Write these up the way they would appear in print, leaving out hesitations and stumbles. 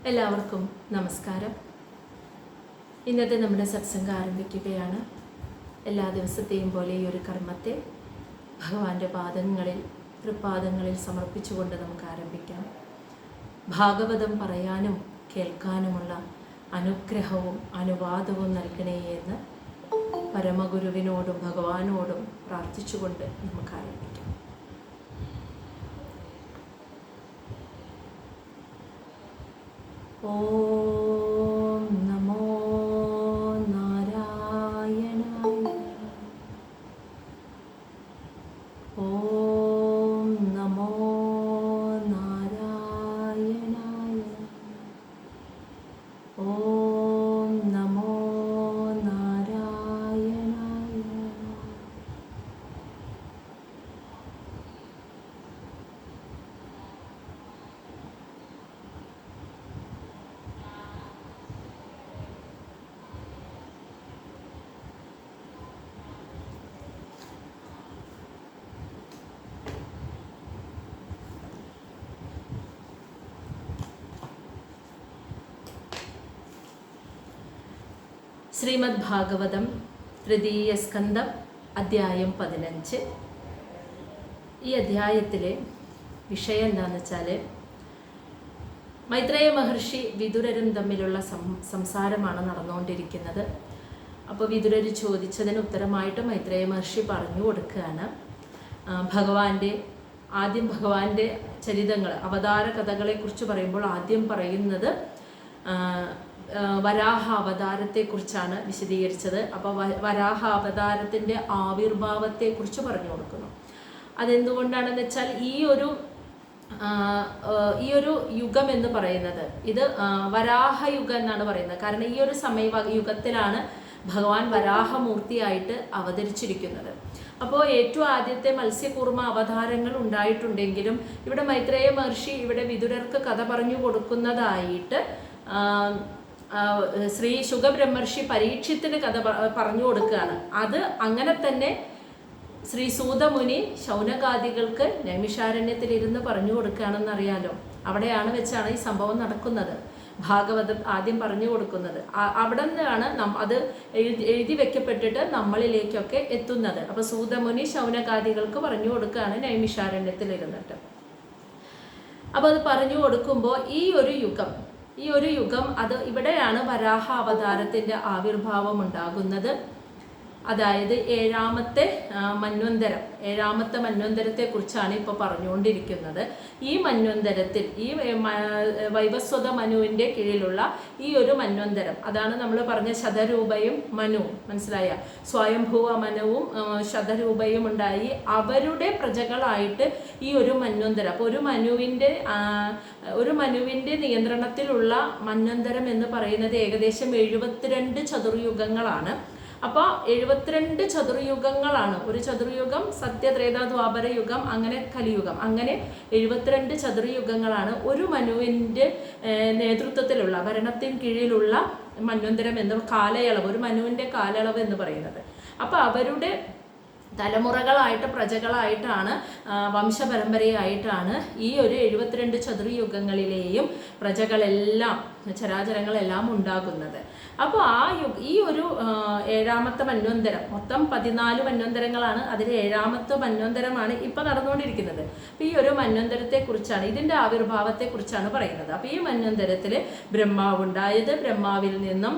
എല്ലാവർക്കും നമസ്കാരം. ഇന്നത്തെ നമ്മുടെ സത്സംഗം ആരംഭിക്കുകയാണ്. എല്ലാ ദിവസത്തെയും പോലെ ഈ ഒരു കർമ്മത്തെ ഭഗവാന്റെ തൃപ്പാദങ്ങളിൽ സമർപ്പിച്ചുകൊണ്ട് നമുക്ക് ആരംഭിക്കാം. ഭാഗവതം പറയാനും കേൾക്കാനുമുള്ള അനുഗ്രഹവും അനുവാദവും നൽകണേ എന്ന് പരമഗുരുവിനോടും ഭഗവാനോടും പ്രാർത്ഥിച്ചുകൊണ്ട് നമുക്ക് ആരംഭിക്കാം. ഓം നമോ നാരായണായ. ഓം നമോ നാരായണായ. ഓം നമോ നാരായണായ. ശ്രീമദ് ഭാഗവതം തൃതീയ സ്കന്ധം അധ്യായം 15. ഈ അധ്യായത്തിലെ വിഷയം എന്താണെന്ന് വെച്ചാൽ മൈത്രേയ മഹർഷി വിതുരരും തമ്മിലുള്ള സംസാരമാണ് നടന്നുകൊണ്ടിരിക്കുന്നത്. അപ്പോൾ വിതുരർ ചോദിച്ചതിന് ഉത്തരമായിട്ട് മൈത്രേയ മഹർഷി പറഞ്ഞു കൊടുക്കുകയാണ്. ഭഗവാന്റെ ചരിതങ്ങൾ, അവതാര കഥകളെക്കുറിച്ച് പറയുമ്പോൾ ആദ്യം പറയുന്നത് വരാഹ അവതാരത്തെക്കുറിച്ചാണ് വിശദീകരിച്ചത്. അപ്പോൾ വരാഹ അവതാരത്തിൻ്റെ ആവിർഭാവത്തെക്കുറിച്ച് പറഞ്ഞു കൊടുക്കുന്നു. അതെന്തുകൊണ്ടാണെന്ന് വെച്ചാൽ ഈ ഒരു യുഗം എന്ന് പറയുന്നത് ഇത് വരാഹയുഗം എന്നാണ് പറയുന്നത്. കാരണം ഈ ഒരു യുഗത്തിലാണ് ഭഗവാൻ വരാഹമൂർത്തിയായിട്ട് അവതരിച്ചിരിക്കുന്നത്. അപ്പോൾ ഏറ്റവും ആദ്യത്തെ മത്സ്യകൂർമ്മ അവതാരങ്ങൾ ഉണ്ടായിട്ടുണ്ടെങ്കിലും ഇവിടെ മൈത്രേയ മഹർഷി ഇവിടെ വിതുരർക്ക് കഥ പറഞ്ഞു കൊടുക്കുന്നതായിട്ട് ശ്രീ ശുഗബ്രഹ്മർഷി പരീക്ഷത്തിന് കഥ പറഞ്ഞു കൊടുക്കുകയാണ്. അത് അങ്ങനെ തന്നെ ശ്രീ സൂതമുനി ശൗനകാദികൾക്ക് നൈമിഷാരണ്യത്തിലിരുന്ന് പറഞ്ഞു കൊടുക്കുകയാണെന്നറിയാലോ. അവിടെയാണ് വെച്ചാണ് ഈ സംഭവം നടക്കുന്നത്. ഭാഗവതം ആദ്യം പറഞ്ഞു കൊടുക്കുന്നത് അവിടെ നിന്നാണ് അത് എഴുതി വെക്കപ്പെട്ടിട്ട് നമ്മളിലേക്കൊക്കെ എത്തുന്നത്. അപ്പോൾ സൂതമുനി ശൗനകാദികൾക്ക് പറഞ്ഞു കൊടുക്കുകയാണ് നൈമിഷാരണ്യത്തിലിരുന്നിട്ട്. അപ്പോൾ അത് പറഞ്ഞു കൊടുക്കുമ്പോൾ ഈ ഒരു യുഗം അത് ഇവിടെയാണ് വരാഹ അവതാരത്തിൻ്റെ ആവിർഭാവം ഉണ്ടാകുന്നത്. അതായത് ഏഴാമത്തെ മന്വന്തരത്തെക്കുറിച്ചാണ് ഇപ്പോൾ പറഞ്ഞുകൊണ്ടിരിക്കുന്നത്. ഈ മന്വന്തരത്തിൽ ഈ വൈവസ്വത മനുവിൻ്റെ കീഴിലുള്ള ഈ ഒരു മന്വന്തരം, അതാണ് നമ്മൾ പറഞ്ഞ ശതരൂപയും മനുവും, മനസ്സിലായ സ്വയംഭൂവ മനുവും ശതരൂപയും ഉണ്ടായി അവരുടെ പ്രജകളായിട്ട് ഈ ഒരു മന്വന്തരം. അപ്പോൾ ഒരു മനുവിൻ്റെ നിയന്ത്രണത്തിലുള്ള മന്വന്തരം എന്ന് പറയുന്നത് ഏകദേശം 72 ചതുർയുഗങ്ങളാണ്. അപ്പോൾ 72 ചതുർയുഗങ്ങളാണ്. ഒരു ചതുർയുഗം സത്യത്രേതാ ദ്വാപര യുഗം, അങ്ങനെ കലിയുഗം, അങ്ങനെ 72 ചതുർയുഗങ്ങളാണ് ഒരു മനുവിൻ്റെ നേതൃത്വത്തിലുള്ള ഭരണത്തിന് കീഴിലുള്ള മന്വന്തരം എന്ന കാലയളവ്, ഒരു മനുവിൻ്റെ കാലയളവ് എന്ന് പറയുന്നത്. അപ്പോൾ അവരുടെ തലമുറകളായിട്ട് പ്രജകളായിട്ടാണ് വംശപരമ്പരയായിട്ടാണ് ഈ ഒരു 72 ചതുർയുഗങ്ങളിലെയും പ്രജകളെല്ലാം ചരാചരങ്ങളെല്ലാം ഉണ്ടാകുന്നത്. അപ്പോൾ ഈ ഒരു ഏഴാമത്തെ മന്വന്തരം, മൊത്തം 14 മന്വന്തരങ്ങളാണ്, അതിൽ ഏഴാമത്തെ മന്വന്തരമാണ് ഇപ്പോൾ നടന്നുകൊണ്ടിരിക്കുന്നത്. അപ്പോൾ ഈ ഒരു മന്വന്തരത്തെക്കുറിച്ചാണ്, ഇതിൻ്റെ ആവിർഭാവത്തെക്കുറിച്ചാണ് പറയുന്നത്. അപ്പോൾ ഈ മന്വന്തരത്തിൽ ബ്രഹ്മാവുണ്ടായത്, ബ്രഹ്മാവിൽ നിന്നും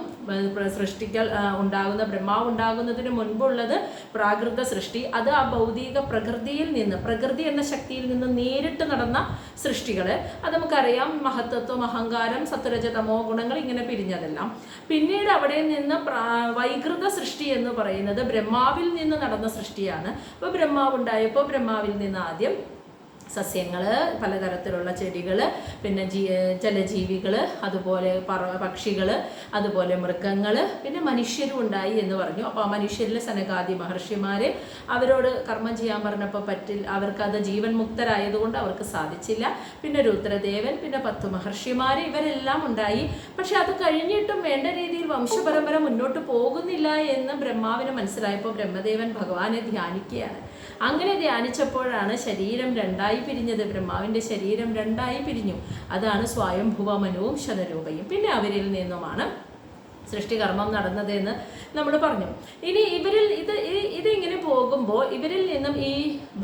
ബ്രഹ്മാവ് ഉണ്ടാകുന്നതിന് മുൻപുള്ളത് പ്രാകൃത സൃഷ്ടി. അത് ആ ഭൗതിക പ്രകൃതി എന്ന ശക്തിയിൽ നിന്ന് നേരിട്ട് നടന്ന സൃഷ്ടികൾ. അത് നമുക്കറിയാം, മഹത്തത്വം, അഹങ്കാരം, സത്വരജതമോ ഗുണങ്ങൾ ഇങ്ങനെ പിരിഞ്ഞതെല്ലാം. പിന്നീട് അവിടെ നിന്ന് വൈകൃത സൃഷ്ടി എന്ന് പറയുന്നത് ബ്രഹ്മാവിൽ നിന്ന് നടന്ന സൃഷ്ടിയാണ്. അപ്പോൾ ബ്രഹ്മാവുണ്ടായപ്പോൾ ബ്രഹ്മാവിൽ നിന്ന് ആദ്യം സസ്യങ്ങൾ, പലതരത്തിലുള്ള ചെടികൾ, പിന്നെ ജലജീവികൾ, അതുപോലെ പക്ഷികൾ, അതുപോലെ മൃഗങ്ങൾ, പിന്നെ മനുഷ്യരും ഉണ്ടായി എന്ന് പറഞ്ഞു. അപ്പോൾ ആ മനുഷ്യരിൽ സനകാദി മഹർഷിമാർ അവരോട് കർമ്മം ചെയ്യാൻ പറഞ്ഞപ്പോൾ അവർക്കത് ജീവൻ മുക്തരായതുകൊണ്ട് അവർക്ക് സാധിച്ചില്ല. പിന്നെ രുദ്രദേവൻ, പിന്നെ 10 മഹർഷിമാർ, ഇവരെല്ലാം ഉണ്ടായി. പക്ഷെ അത് കഴിഞ്ഞിട്ടും വേണ്ട രീതിയിൽ വംശപരമ്പര മുന്നോട്ട് പോകുന്നില്ല എന്ന് ബ്രഹ്മാവിന് മനസ്സിലായപ്പോൾ ബ്രഹ്മദേവൻ ഭഗവാനെ ധ്യാനിക്കുകയാണ്. അങ്ങനെ ധ്യാനിച്ചപ്പോഴാണ് ശരീരം രണ്ടായി പിരിഞ്ഞത്. ബ്രഹ്മാവിൻ്റെ ശരീരം രണ്ടായി പിരിഞ്ഞു. അതാണ് സ്വയംഭുവ മനുവും ശതരൂപയും. പിന്നെ അവരിൽ നിന്നുമാണ് സൃഷ്ടികർമ്മം നടന്നതെന്ന് നമ്മൾ പറഞ്ഞു. ഇനി ഇവരിൽ ഇതിങ്ങനെ പോകുമ്പോൾ ഇവരിൽ നിന്നും ഈ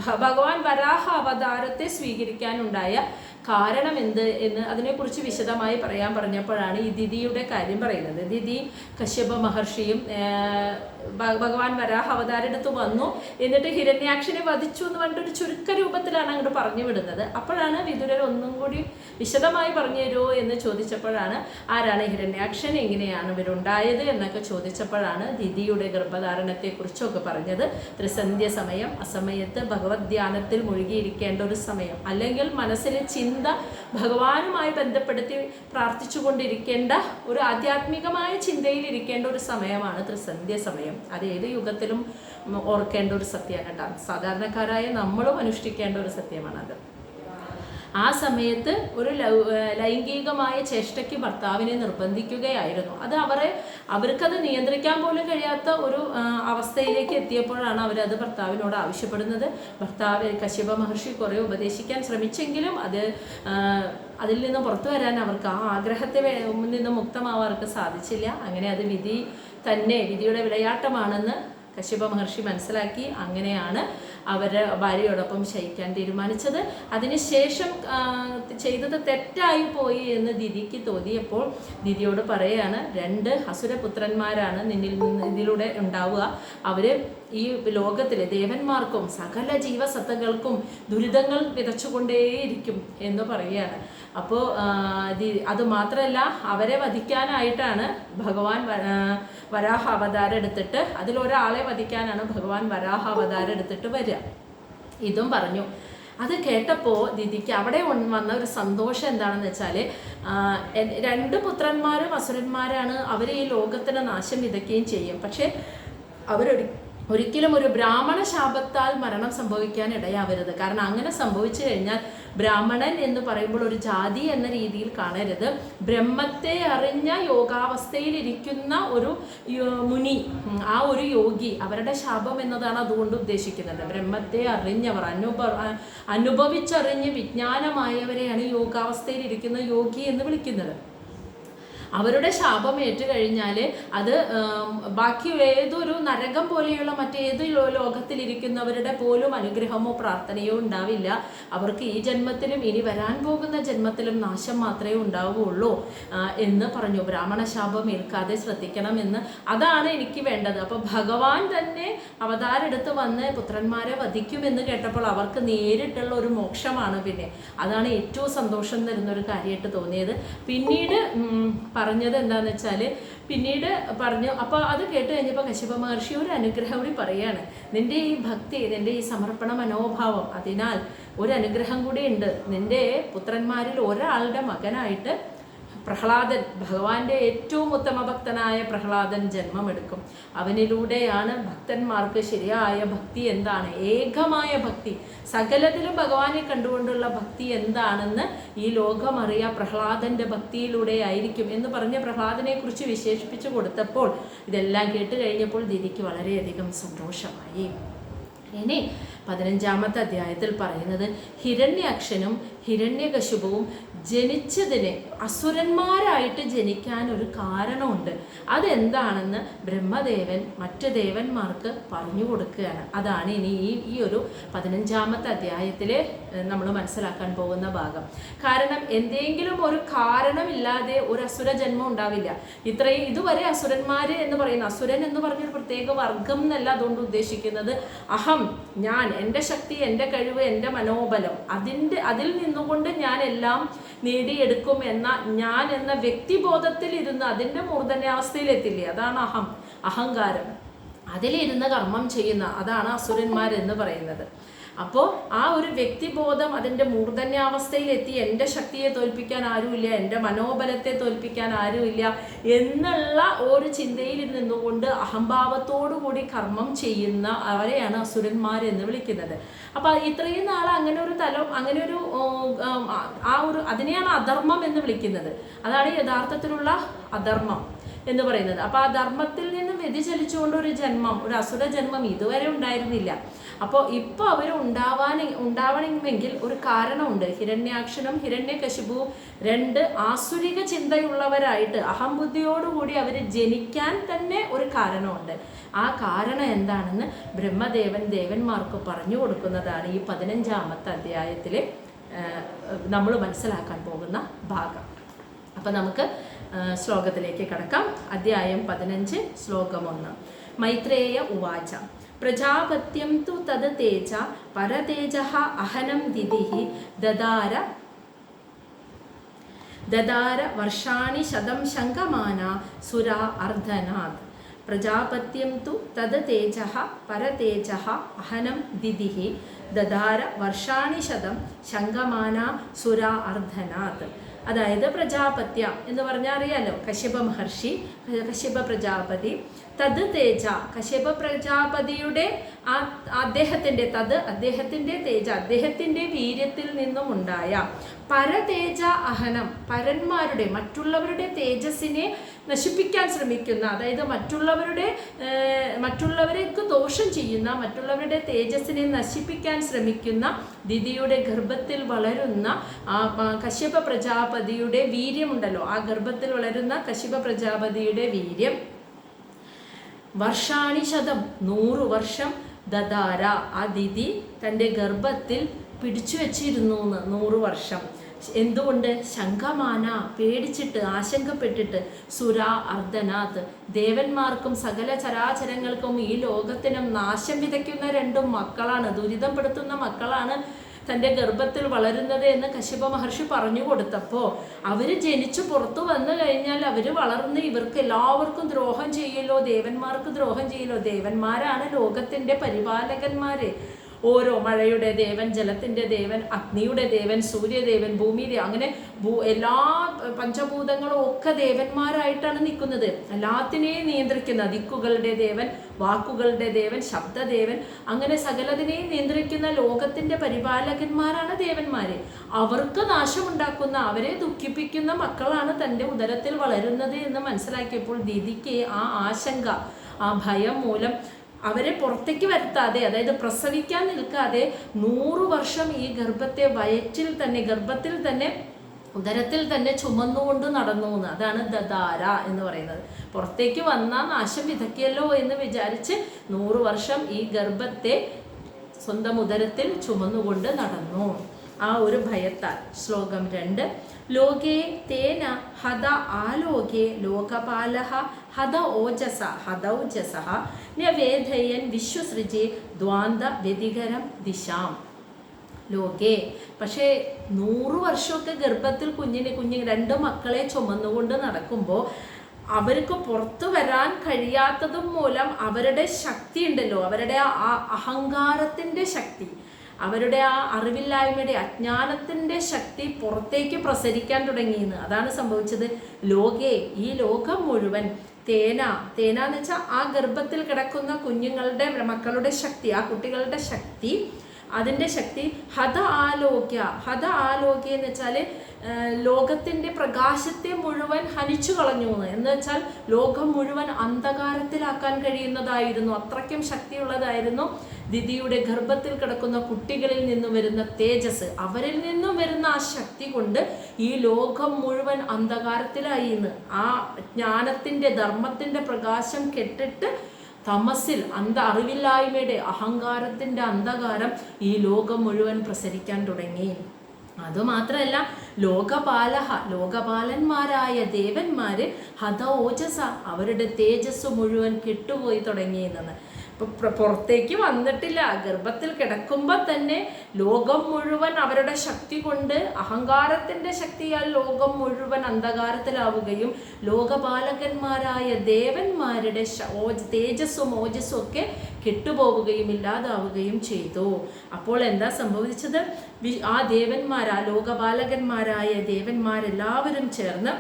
ഭഗവാൻ വരാഹ അവതാരത്തെ സ്വീകരിക്കാനുണ്ടായ കാരണം എന്ത് എന്ന് അതിനെക്കുറിച്ച് വിശദമായി പറയാൻ പറഞ്ഞപ്പോഴാണ് ഈ ദിതിയുടെ കാര്യം പറയുന്നത്. ദിതി കശ്യപ മഹർഷിയും ഭഗവാൻ വരാഹ അവതാരം എടുത്ത് വന്നു, എന്നിട്ട് ഹിരണ്യാക്ഷനെ വധിച്ചു എന്ന് പറഞ്ഞിട്ടൊരു ചുരുക്ക രൂപത്തിലാണ് അങ്ങോട്ട് പറഞ്ഞു വിടുന്നത്. അപ്പോഴാണ് വിദുരർ ഒന്നും കൂടി വിശദമായി പറഞ്ഞു തരുമോ എന്ന് ചോദിച്ചപ്പോഴാണ് ആരാണ് ഹിരണ്യാക്ഷൻ, എങ്ങനെയാണ് ഇവരുണ്ടായത് എന്നൊക്കെ ചോദിച്ചപ്പോഴാണ് ദിതിയുടെ ഗർഭധാരണത്തെക്കുറിച്ചൊക്കെ പറഞ്ഞത്. ത്രിസന്ധ്യ സമയം, അസമയത്ത് ഭഗവത് ധ്യാനത്തിൽ മുഴുകിയിരിക്കേണ്ട ഒരു സമയം, അല്ലെങ്കിൽ മനസ്സിലെ ചിന്ത ഭഗവാനുമായി ബന്ധപ്പെടുത്തി പ്രാർത്ഥിച്ചുകൊണ്ടിരിക്കേണ്ട ഒരു ആധ്യാത്മികമായ ചിന്തയിൽ ഇരിക്കേണ്ട ഒരു സമയമാണ് ത്രിസന്ധ്യ സമയം. അത് ഏത് യുഗത്തിലും ഓർക്കേണ്ട ഒരു സത്യമാണ് കേട്ടോ. സാധാരണക്കാരായ നമ്മളും അനുഷ്ഠിക്കേണ്ട ഒരു സത്യമാണത്. ആ സമയത്ത് ഒരു ലൈംഗികമായ ചേഷ്ടയ്ക്ക് ഭർത്താവിനെ നിർബന്ധിക്കുകയായിരുന്നു. അത് അവർക്കത് നിയന്ത്രിക്കാൻ പോലും കഴിയാത്ത ഒരു അവസ്ഥയിലേക്ക് എത്തിയപ്പോഴാണ് അവരത് ഭർത്താവിനോട് ആവശ്യപ്പെടുന്നത്. കശ്യപ മഹർഷി കുറേ ഉപദേശിക്കാൻ ശ്രമിച്ചെങ്കിലും അതിൽ നിന്ന് പുറത്തു വരാൻ അവർക്ക്, ആ ആഗ്രഹത്തെ നിന്ന് മുക്തമാവാർക്ക് സാധിച്ചില്ല. അങ്ങനെ അത് വിധിയുടെ വിളയാട്ടമാണെന്ന് കശ്യപ മഹർഷി മനസ്സിലാക്കി. അങ്ങനെയാണ് അവരുടെ ഭാര്യയോടൊപ്പം ശയിക്കാൻ തീരുമാനിച്ചത്. അതിനുശേഷം ചെയ്തത് തെറ്റായി പോയി എന്ന് ദിതിക്ക് തോന്നിയപ്പോൾ ദിതിയോട് പറയാണ്, 2 അസുരപുത്രന്മാരാണ് ഇതിലൂടെ ഉണ്ടാവുക. അവർ ഈ ലോകത്തിലെ ദേവന്മാർക്കും സകല ജീവസത്തകൾക്കും ദുരിതങ്ങൾ വിതച്ചുകൊണ്ടേയിരിക്കും എന്ന് പറയുകയാണ്. അപ്പോൾ അതുമാത്രമല്ല, അവരെ വധിക്കാനായിട്ടാണ് ഭഗവാൻ വരാഹ അവതാരം എടുത്തിട്ട്, അതിലൊരാളെ വധിക്കാനാണ് ഭഗവാൻ വരാഹ അവതാരം എടുത്തിട്ട് വരിക. ഇതും പറഞ്ഞു. അത് കേട്ടപ്പോൾ ദിതിക്ക് അവിടെ വന്ന ഒരു സന്തോഷം എന്താണെന്ന് വെച്ചാൽ, 2 പുത്രന്മാരും അസുരന്മാരാണ്, അവർ ഈ ലോകത്തിന് നാശം വിതയ്ക്കുകയും ചെയ്യും. പക്ഷേ ഒരിക്കലും ഒരു ബ്രാഹ്മണ ശാപത്താൽ മരണം സംഭവിക്കാൻ ഇടയാവരുത്. കാരണം അങ്ങനെ സംഭവിച്ചു കഴിഞ്ഞാൽ ബ്രാഹ്മണൻ എന്ന് പറയുമ്പോൾ ഒരു ജാതി എന്ന രീതിയിൽ കാണരുത്. ബ്രഹ്മത്തെ അറിഞ്ഞ യോഗാവസ്ഥയിലിരിക്കുന്ന ഒരു മുനി, ആ ഒരു യോഗി, അവരുടെ ശാപം എന്നതാണ് അതുകൊണ്ട് ഉദ്ദേശിക്കുന്നത്. ബ്രഹ്മത്തെ അറിഞ്ഞവർ, അനുഭവിച്ചറിഞ്ഞ് വിജ്ഞാനമായവരെയാണ് യോഗാവസ്ഥയിലിരിക്കുന്ന യോഗി എന്ന് വിളിക്കുന്നത്. അവരുടെ ശാപം ഏറ്റു കഴിഞ്ഞാൽ അത് ബാക്കി ഏതൊരു നരകം പോലെയുള്ള മറ്റേത് ലോകത്തിലിരിക്കുന്നവരുടെ പോലും അനുഗ്രഹമോ പ്രാർത്ഥനയോ ഉണ്ടാവില്ല. അവർക്ക് ഈ ജന്മത്തിലും ഇനി വരാൻ പോകുന്ന ജന്മത്തിലും നാശം മാത്രമേ ഉണ്ടാവുകയുള്ളൂ എന്ന് പറഞ്ഞു. ബ്രാഹ്മണ ശാപം ഏൽക്കാതെ ശ്രദ്ധിക്കണമെന്ന്. അതാണ് എനിക്ക് വേണ്ടത്. അപ്പോൾ ഭഗവാൻ തന്നെ അവതാരം എടുത്ത് വന്ന് പുത്രന്മാരെ വധിക്കുമെന്ന് കേട്ടപ്പോൾ അവർക്ക് നേരിട്ടുള്ള ഒരു മോക്ഷമാണ്. പിന്നെ അതാണ് ഏറ്റവും സന്തോഷം തരുന്നൊരു കാര്യമായിട്ട് തോന്നിയത്. പിന്നീട് പറഞ്ഞത് എന്താണെന്ന് വെച്ചാൽ, പിന്നീട് പറഞ്ഞു, അപ്പോൾ അത് കേട്ട് കഴിഞ്ഞപ്പോൾ കശ്യപ മഹർഷി ഒരു അനുഗ്രഹം കൂടി പറയാണ്. നിൻ്റെ ഈ ഭക്തി, നിൻ്റെ ഈ സമർപ്പണ മനോഭാവം, അതിനാൽ ഒരു അനുഗ്രഹം കൂടി ഉണ്ട്. നിൻ്റെ പുത്രന്മാരിൽ ഒരാളുടെ മകനായിട്ട് പ്രഹ്ലാദൻ, ഭഗവാന്റെ ഏറ്റവും ഉത്തമ ഭക്തനായ പ്രഹ്ലാദൻ ജന്മമെടുക്കും. അവനിലൂടെയാണ് ഭക്തന്മാർക്ക് ശരിയായ ഭക്തി എന്താണ്, ഏകമായ ഭക്തി, സകലത്തിലും ഭഗവാനെ കണ്ടുകൊണ്ടുള്ള ഭക്തി എന്താണെന്ന് ഈ ലോകമറിയ പ്രഹ്ലാദൻ്റെ ഭക്തിയിലൂടെ ആയിരിക്കും എന്ന് പറഞ്ഞ് പ്രഹ്ലാദനെ കുറിച്ച് വിശേഷിപ്പിച്ചു കൊടുത്തപ്പോൾ ഇതെല്ലാം കേട്ട് കഴിഞ്ഞപ്പോൾ ദിതിക്ക് വളരെയധികം സന്തോഷമായി. ഇനി 15-ാമത്തെ അധ്യായത്തിൽ പറയുന്നത്, ഹിരണ്യാക്ഷനും ഹിരണ്യകശിപുവും ജനിച്ചതിന് അസുരന്മാരായിട്ട് ജനിക്കാൻ ഒരു കാരണമുണ്ട്. അതെന്താണെന്ന് ബ്രഹ്മദേവൻ മറ്റ് ദേവന്മാർക്ക് പറഞ്ഞു കൊടുക്കുകയാണ്. അതാണ് ഇനി ഈ ഒരു 15-ാമത്തെ അധ്യായത്തിൽ നമ്മൾ മനസ്സിലാക്കാൻ പോകുന്ന ഭാഗം. കാരണം എന്തെങ്കിലും ഒരു കാരണമില്ലാതെ ഒരു അസുര ജന്മം ഉണ്ടാവില്ല. ഇതുവരെ അസുരന്മാർ എന്ന് പറയുന്ന, അസുരൻ എന്ന് പറഞ്ഞൊരു പ്രത്യേക വർഗം എന്നല്ല അതുകൊണ്ട് ഉദ്ദേശിക്കുന്നത്. അഹം, ഞാൻ, എൻ്റെ ശക്തി, എൻ്റെ കഴിവ്, എൻ്റെ മനോബലം, അതിൽ നിന്നുകൊണ്ട് ഞാൻ എല്ലാം നേടിയെടുക്കും എന്ന ഞാൻ എന്ന വ്യക്തിബോധത്തിൽ ഇരുന്ന് അതിൻ്റെ മൂർധന്യാവസ്ഥയിലെത്തില്ലേ, അതാണ് അഹങ്കാരം. അതിലിരുന്ന് കർമ്മം ചെയ്യുന്ന, അതാണ് അസുരന്മാരെന്ന് പറയുന്നത്. അപ്പോൾ ആ ഒരു വ്യക്തിബോധം അതിൻ്റെ മൂർധന്യാവസ്ഥയിലെത്തി എൻ്റെ ശക്തിയെ തോൽപ്പിക്കാൻ ആരുമില്ല, എൻ്റെ മനോബലത്തെ തോൽപ്പിക്കാൻ ആരുമില്ല എന്നുള്ള ഒരു ചിന്തയിൽ നിന്നുകൊണ്ട് അഹംഭാവത്തോടുകൂടി കർമ്മം ചെയ്യുന്ന അവരെയാണ് അസുരന്മാരെന്ന് വിളിക്കുന്നത്. അപ്പോൾ ഇത്രയും നാൾ അങ്ങനെ ഒരു തലം, അങ്ങനെ ഒരു അതിനെയാണ് അധർമ്മം എന്ന് വിളിക്കുന്നത്. അതാണ് യഥാർത്ഥത്തിലുള്ള അധർമ്മം. എന്ന് പറയുന്നത്. അപ്പോൾ ആ ധർമ്മത്തിൽ നിന്ന് വ്യതിചലിച്ചുകൊണ്ട് ഒരു ജന്മം, ഒരു അസുര ജന്മം ഇതുവരെ ഉണ്ടായിരുന്നില്ല. അപ്പോൾ ഇപ്പോൾ അവർ ഉണ്ടാവണമെങ്കിൽ ഒരു കാരണമുണ്ട്. ഹിരണ്യാക്ഷനും ഹിരണ്യകശിപുവും രണ്ട് ആസുരിക ചിന്തയുള്ളവരായിട്ട് അഹംബുദ്ധിയോടുകൂടി അവർ ജനിക്കാൻ തന്നെ ഒരു കാരണമുണ്ട്. ആ കാരണം എന്താണെന്ന് ബ്രഹ്മദേവൻ ദേവന്മാർക്ക് പറഞ്ഞു കൊടുക്കുന്നതാണ് ഈ 15-ാമത്തെ അധ്യായത്തിൽ നമ്മൾ മനസ്സിലാക്കാൻ പോകുന്ന ഭാഗം. അപ്പം നമുക്ക് ശ്ലോകത്തിലേക്ക് കടക്കാം. അധ്യായം 15, ശ്ലോകം 1. മൈത്രേയ ഉവാച പ്രജാപത്യം തു തത് തേജ പരതേജഃ അഹനം ദിദിഃ ദദാര വർഷാണി ശതം ശങ്കമാന സുര അർദ്ധനാത്. പ്രജാപത്യം തു തത് തേജഃ പരതേജഃ അഹനം ദിദിഃ ദദാര വർഷാണി ശതം ശങ്കമാന സുര അർദ്ധനാത്. അതായത് പ്രജാപത്യ എന്ന് പറഞ്ഞാൽ അറിയാലോ, കശ്യപ മഹർഷി, കശ്യപ പ്രജാപതി. തത് തേജ, കശ്യപ പ്രജാപതിയുടെ അദ്ദേഹത്തിൻ്റെ തേജ, അദ്ദേഹത്തിൻ്റെ വീര്യത്തിൽ നിന്നും ഉണ്ടായ പരതേജ അഹനം, പരന്മാരുടെ മറ്റുള്ളവരുടെ തേജസ്സിനെ നശിപ്പിക്കാൻ ശ്രമിക്കുന്ന, അതായത് മറ്റുള്ളവർക്ക് ദോഷം ചെയ്യുന്ന, മറ്റുള്ളവരുടെ തേജസ്സിനെ നശിപ്പിക്കാൻ ശ്രമിക്കുന്ന ദിതിയുടെ ഗർഭത്തിൽ വളരുന്ന കശ്യപ പ്രജാപതിയുടെ വീര്യമുണ്ടല്ലോ, ആ ഗർഭത്തിൽ വളരുന്ന കശ്യപ പ്രജാപതിയുടെ വീര്യം വർഷാണി ശതം 100 വർഷം ദദാര, ആ ദിതി തൻ്റെ ഗർഭത്തിൽ പിടിച്ചു വെച്ചിരുന്നു 100 വർഷം. എന്തുകൊണ്ട്? ശങ്കമാന, പേടിച്ചിട്ട്, ആശങ്കപ്പെട്ടിട്ട്, സുര അർദ്ധനാഥ്, ദേവന്മാർക്കും സകല ചരാചരങ്ങൾക്കും ഈ ലോകത്തിനും നാശം വിതയ്ക്കുന്ന 2 മക്കളാണ്, ദുരിതപ്പെടുത്തുന്ന മക്കളാണ് തൻ്റെ ഗർഭത്തിൽ വളരുന്നത് എന്ന് കശ്യപ മഹർഷി പറഞ്ഞു കൊടുത്തപ്പോൾ അവർ ജനിച്ചു പുറത്തു വന്നു കഴിഞ്ഞാൽ അവർ വളർന്ന് ഇവർക്ക് എല്ലാവർക്കും ദ്രോഹം ചെയ്യല്ലോ, ദേവന്മാർക്ക് ദ്രോഹം ചെയ്യല്ലോ. ദേവന്മാരാണ് ലോകത്തിൻ്റെ പരിപാലകന്മാർ. ഓരോ മഴയുടെ ദേവൻ, ജലത്തിൻ്റെ ദേവൻ, അഗ്നിയുടെ ദേവൻ, സൂര്യദേവൻ, ഭൂമിദേവൻ, അങ്ങനെ എല്ലാ പഞ്ചഭൂതങ്ങളും ഒക്കെ ദേവന്മാരായിട്ടാണ് നിൽക്കുന്നത്. എല്ലാത്തിനെയും നിയന്ത്രിക്കുന്ന ദിക്കുകളുടെ ദേവൻ, വാക്കുകളുടെ ദേവൻ, ശബ്ദദേവൻ, അങ്ങനെ സകലതിനെയും നിയന്ത്രിക്കുന്ന ലോകത്തിൻ്റെ പരിപാലകന്മാരാണ് ദേവന്മാർ. അവർക്ക് നാശമുണ്ടാക്കുന്ന, അവരെ ദുഃഖിപ്പിക്കുന്ന മക്കളാണ് തൻ്റെ ഉദരത്തിൽ വളരുന്നത് എന്ന് മനസ്സിലാക്കിയപ്പോൾ ദിതിക്ക് ആ ആശങ്ക, ആ ഭയം മൂലം അവരെ പുറത്തേക്ക് വരുത്താതെ, അതായത് പ്രസവിക്കാൻ നിൽക്കാതെ 100 വർഷം ഈ ഗർഭത്തിൽ തന്നെ ഉദരത്തിൽ തന്നെ ചുമന്നുകൊണ്ട് നടന്നു എന്ന്. അതാണ് ദദാര എന്ന് പറയുന്നത്. പുറത്തേക്ക് വന്നാൽ നാശം വിതയ്ക്കല്ലോ എന്ന് വിചാരിച്ച് 100 വർഷം ഈ ഗർഭത്തെ സ്വന്തം ഉദരത്തിൽ ചുമന്നുകൊണ്ട് നടന്നു, ആ ഒരു ഭയത്താൽ. ശ്ലോകം 2. ലോകേ തേന ഹത ആലോകേ ലോകപാലഃ ഹതൗജസഃ ന്യവേദയൻ വിശ്വസൃജേ ദ്വാന്ത വ്യതികരം ദിശാം. ലോകേ, പക്ഷേ 100 വർഷമൊക്കെ ഗർഭത്തിൽ കുഞ്ഞിന് 2 മക്കളെ ചുമന്നുകൊണ്ട് നടക്കുമ്പോൾ അവർക്ക് പുറത്തു വരാൻ കഴിയാത്തതും മൂലം അവരുടെ ശക്തി ഉണ്ടല്ലോ, അവരുടെ ആ അഹങ്കാരത്തിൻ്റെ ശക്തി, അവരുടെ ആ അറിവില്ലായ്മയുടെ അജ്ഞാനത്തിൻ്റെ ശക്തി പുറത്തേക്ക് പ്രസരിക്കാൻ തുടങ്ങിയെന്ന്. അതാണ് സംഭവിച്ചത്. ലോകേ, ഈ ലോകം മുഴുവൻ, തേന എന്ന് വെച്ചാൽ ആ ഗർഭത്തിൽ കിടക്കുന്ന കുഞ്ഞുങ്ങളുടെ മക്കളുടെ ശക്തി, ആ കുട്ടികളുടെ ശക്തി, അതിൻ്റെ ശക്തി ഹത ആലോക്യ എന്ന് വെച്ചാൽ ലോകത്തിൻ്റെ പ്രകാശത്തെ മുഴുവൻ ഹനിച്ചു കളഞ്ഞു എന്ന് വെച്ചാൽ ലോകം മുഴുവൻ അന്ധകാരത്തിലാക്കാൻ കഴിയുന്നതായിരുന്നു. അത്രയ്ക്കും ശക്തിയുള്ളതായിരുന്നു ദിതിയുടെ ഗർഭത്തിൽ കിടക്കുന്ന കുട്ടികളിൽ നിന്നും വരുന്ന തേജസ്. അവരിൽ നിന്നും വരുന്ന ആ ശക്തി കൊണ്ട് ഈ ലോകം മുഴുവൻ അന്ധകാരത്തിലായി എന്ന്. ആ ജ്ഞാനത്തിൻ്റെ ധർമ്മത്തിൻ്റെ പ്രകാശം കെട്ടിട്ട് തമസിൽ അറിവില്ലായ്മയുടെ അഹങ്കാരത്തിൻ്റെ അന്ധകാരം ഈ ലോകം മുഴുവൻ പ്രസരിക്കാൻ തുടങ്ങി. അതുമാത്രമല്ല, ലോകപാലന്മാരായ ദേവന്മാര് ഹതഓജസ, അവരുടെ തേജസ് മുഴുവൻ കെട്ടുപോയി തുടങ്ങിയെന്ന്. പുറത്തേക്ക് വന്നിട്ടില്ല, ഗർഭത്തിൽ കിടക്കുമ്പോൾ തന്നെ ലോകം മുഴുവൻ അവരുടെ ശക്തി കൊണ്ട്, അഹങ്കാരത്തിൻ്റെ ശക്തിയാൽ ലോകം മുഴുവൻ അന്ധകാരത്തിലാവുകയും ലോകപാലകന്മാരായ ദേവന്മാരുടെ തേജസ്സും ഓജസ്സും ഒക്കെ കെട്ടുപോവുകയും ഇല്ലാതാവുകയും ചെയ്തു. അപ്പോൾ എന്താ സംഭവിച്ചത്? ആ ലോകപാലകന്മാരായ ദേവന്മാരെല്ലാവരും ചേർന്ന്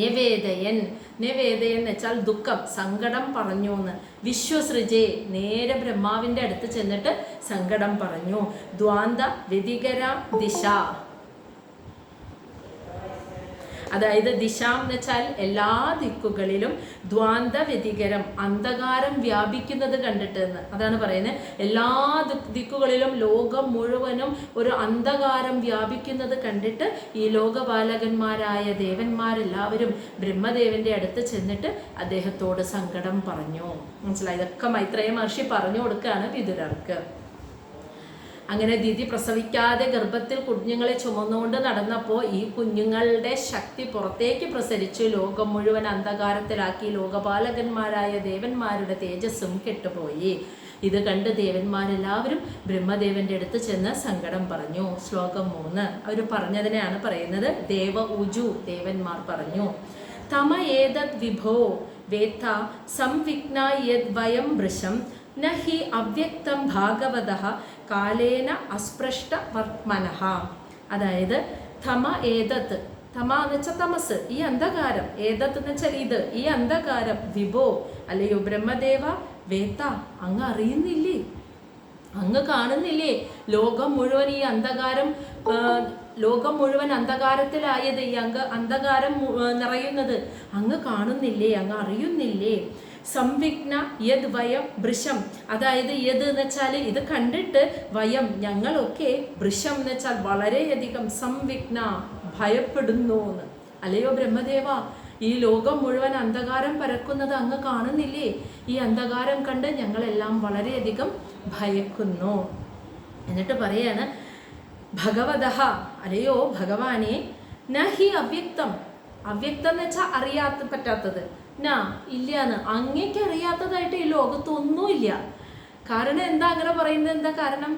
നിവേദയൻ എന്ന് വെച്ചാൽ ദുഃഖം, സങ്കടം പറഞ്ഞു എന്ന്. വിശ്വസൃജേ, നേരെ ബ്രഹ്മാവിൻ്റെ അടുത്ത് ചെന്നിട്ട് സങ്കടം പറഞ്ഞു. ദ്വാന്ത വ്യതികര ദിശ, അതായത് ദിശാം എന്ന് വെച്ചാൽ എല്ലാ ദിക്കുകളിലും ദ്വാന്ത വ്യതികരം, അന്ധകാരം വ്യാപിക്കുന്നത് കണ്ടിട്ട് എന്ന് അതാണ് പറയുന്നത്. എല്ലാ ദിക്കുകളിലും ലോകം മുഴുവനും ഒരു അന്ധകാരം വ്യാപിക്കുന്നത് കണ്ടിട്ട് ഈ ലോകപാലകന്മാരായ ദേവന്മാരെല്ലാവരും ബ്രഹ്മദേവന്റെ അടുത്ത് ചെന്നിട്ട് അദ്ദേഹത്തോട് സങ്കടം പറഞ്ഞു. മനസ്സിലായി? ഇതൊക്കെ മൈത്രേയ മഹർഷി പറഞ്ഞു കൊടുക്കുകയാണ് വിതുരർക്ക്. അങ്ങനെ ദിതി പ്രസവിക്കാതെ ഗർഭത്തിൽ കുഞ്ഞുങ്ങളെ ചുമന്നുകൊണ്ട് നടന്നപ്പോൾ ഈ കുഞ്ഞുങ്ങളുടെ ശക്തി പുറത്തേക്ക് പ്രസരിച്ചു ലോകം മുഴുവൻ അന്ധകാരത്തിലാക്കി. ലോകപാലകന്മാരായ ദേവന്മാരുടെ തേജസ്സും കെട്ടുപോയി. ഇത് കണ്ട് ദേവന്മാരെല്ലാവരും ബ്രഹ്മദേവന്റെ അടുത്ത് ചെന്ന് സങ്കടം പറഞ്ഞു. ശ്ലോകം 3 അവർ പറഞ്ഞതിനെയാണ് പറയുന്നത്. ദേവ ഉജു, ദേവന്മാർ പറഞ്ഞു, തമ ഏതത് വിഭോ വേത്ത സംവിഘ്ന യത് വയം വൃശം നഹി അവ്യക്തം ഭാഗവതഃ കാലേന അസ്പൃഷ്ട വർത്മനഃ. അതായത് തമ ഏതത്, തമ എന്ന് വെച്ചാൽ തമസ്, ഈ അന്ധകാരം, ഏതത് എന്ന് വെച്ചാൽ ഇത്, ഈ അന്ധകാരം, വിഭോ അല്ലയോ ബ്രഹ്മദേവ, വേത്ത അങ്ങ് അറിയുന്നില്ലേ, അങ്ങ് കാണുന്നില്ലേ ലോകം മുഴുവൻ ഈ അന്ധകാരം, ലോകം മുഴുവൻ അന്ധകാരത്തിലായത്, ഈ അന്ധകാരം നിറയുന്നത് അങ്ങ് കാണുന്നില്ലേ, അങ്ങ് അറിയുന്നില്ലേ? സംവിഘ്ന യത് വയം വൃശം, അതായത് യത് എന്ന് വെച്ചാൽ ഇത് കണ്ടിട്ട്, വയം ഞങ്ങളൊക്കെ, വൃശം എന്ന് വെച്ചാൽ വളരെയധികം, സംവിഘ്ന ഭയപ്പെടുന്നു എന്ന്. അല്ലയോ ബ്രഹ്മദേവ, ഈ ലോകം മുഴുവൻ അന്ധകാരം പരക്കുന്നത് അങ്ങ് കാണുന്നില്ലേ? ഈ അന്ധകാരം കണ്ട് ഞങ്ങളെല്ലാം വളരെയധികം ഭയക്കുന്നു. എന്നിട്ട് പറയാണ്, ഭഗവതഃ അല്ലയോ ഭഗവാനെ, നഹി അവ്യക്തം, അവ്യക്തം എന്ന് വെച്ചാൽ അറിയാത്ത പറ്റാത്തത്, നാ ഇല്ലാന്ന്, അങ്ങേക്ക് അറിയാത്തതായിട്ട് ഈ ലോകത്തൊന്നുമില്ല. കാരണം എന്താ അങ്ങനെ പറയുന്നത്? എന്താ കാരണം?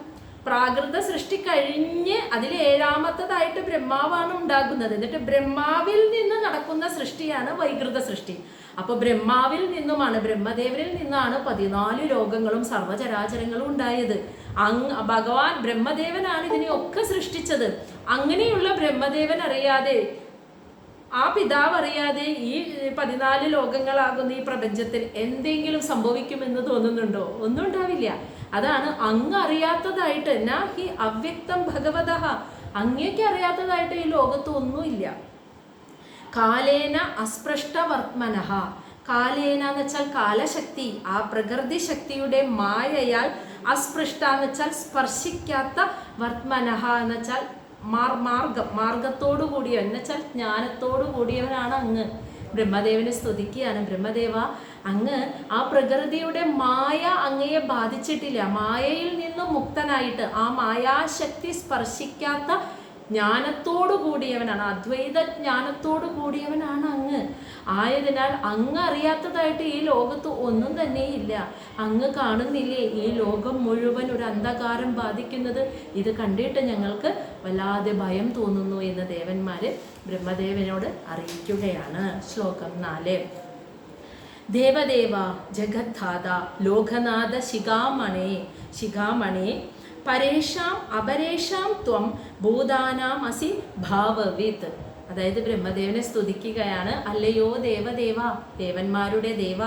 പ്രാകൃത സൃഷ്ടി കഴിഞ്ഞ് അതിൽ 7ാമത്തതായിട്ട് ബ്രഹ്മാവാണ് ഉണ്ടാകുന്നത്. എന്നിട്ട് ബ്രഹ്മാവിൽ നിന്ന് നടക്കുന്ന സൃഷ്ടിയാണ് വൈകൃത സൃഷ്ടി. അപ്പൊ ബ്രഹ്മാവിൽ നിന്നുമാണ്, ബ്രഹ്മദേവനിൽ നിന്നാണ് 14 ലോകങ്ങളും സർവചരാചരങ്ങളും ഉണ്ടായത്. ഭഗവാൻ ബ്രഹ്മദേവനാണ് ഇതിനെയൊക്കെ സൃഷ്ടിച്ചത്. അങ്ങനെയുള്ള ബ്രഹ്മദേവൻ അറിയാതെ, ആ പിതാവ് അറിയാതെ ഈ 14 ലോകങ്ങളാകുന്ന ഈ പ്രപഞ്ചത്തിൽ എന്തെങ്കിലും സംഭവിക്കുമെന്ന് തോന്നുന്നുണ്ടോ? ഒന്നും ഉണ്ടാവില്ല. അതാണ് അങ്ങ് അറിയാത്തതായിട്ട്, നാ ഹി അവ്യക്തം ഭഗവതഃ, അങ്ങേക്ക് അറിയാത്തതായിട്ട് ഈ ലോകത്ത് ഒന്നുമില്ല. കാലേന അസ്പൃഷ്ട വർത്മനഃ, കാലേന എന്ന് വെച്ചാൽ കാലശക്തി, ആ പ്രകൃതി ശക്തിയുടെ മായയാൽ, അസ്പൃഷ്ട എന്ന് വെച്ചാൽ സ്പർശിക്കാത്ത, വർത്മനഃ എന്ന് വെച്ചാൽ മാർഗത്തോടു കൂടിയവൻ എന്ന് വെച്ചാൽ ജ്ഞാനത്തോടു കൂടിയവനാണ് അങ്ങ്. ബ്രഹ്മദേവനെ സ്തുതിക്കുകയാണ്. ബ്രഹ്മദേവ, അങ്ങ് ആ പ്രകൃതിയുടെ മായ അങ്ങയെ ബാധിച്ചിട്ടില്ല. മായയിൽ നിന്നും മുക്തനായിട്ട് ആ മായാശക്തി സ്പർശിക്കാത്ത ജ്ഞാനത്തോടു കൂടിയവനാണ്, അദ്വൈത ജ്ഞാനത്തോടു കൂടിയവനാണ് അങ്ങ്. ആയതിനാൽ അങ്ങ് അറിയാത്തതായിട്ട് ഈ ലോകത്ത് ഒന്നും തന്നെ ഇല്ല. അങ്ങ് കാണുന്നില്ലേ ഈ ലോകം മുഴുവൻ ഒരു അന്ധകാരം ബാധിക്കുന്നത്? ഇത് കണ്ടിട്ട് ഞങ്ങൾക്ക് വല്ലാതെ ഭയം തോന്നുന്നു എന്ന് ദേവന്മാര് ബ്രഹ്മദേവനോട് അറിയിക്കുകയാണ്. ശ്ലോകം 4. ദേവദേവ ജഗദ്ധാത ലോകനാഥ ശിഖാമണേ പരേഷാം അപരേഷാം ത്വം ഭൂതാനാം അസി ഭാവവിത്. അതായത് ബ്രഹ്മദേവനെ സ്തുതിക്കുകയാണ്. അല്ലയോ ദേവദേവ, ദേവന്മാരുടെ ദേവ,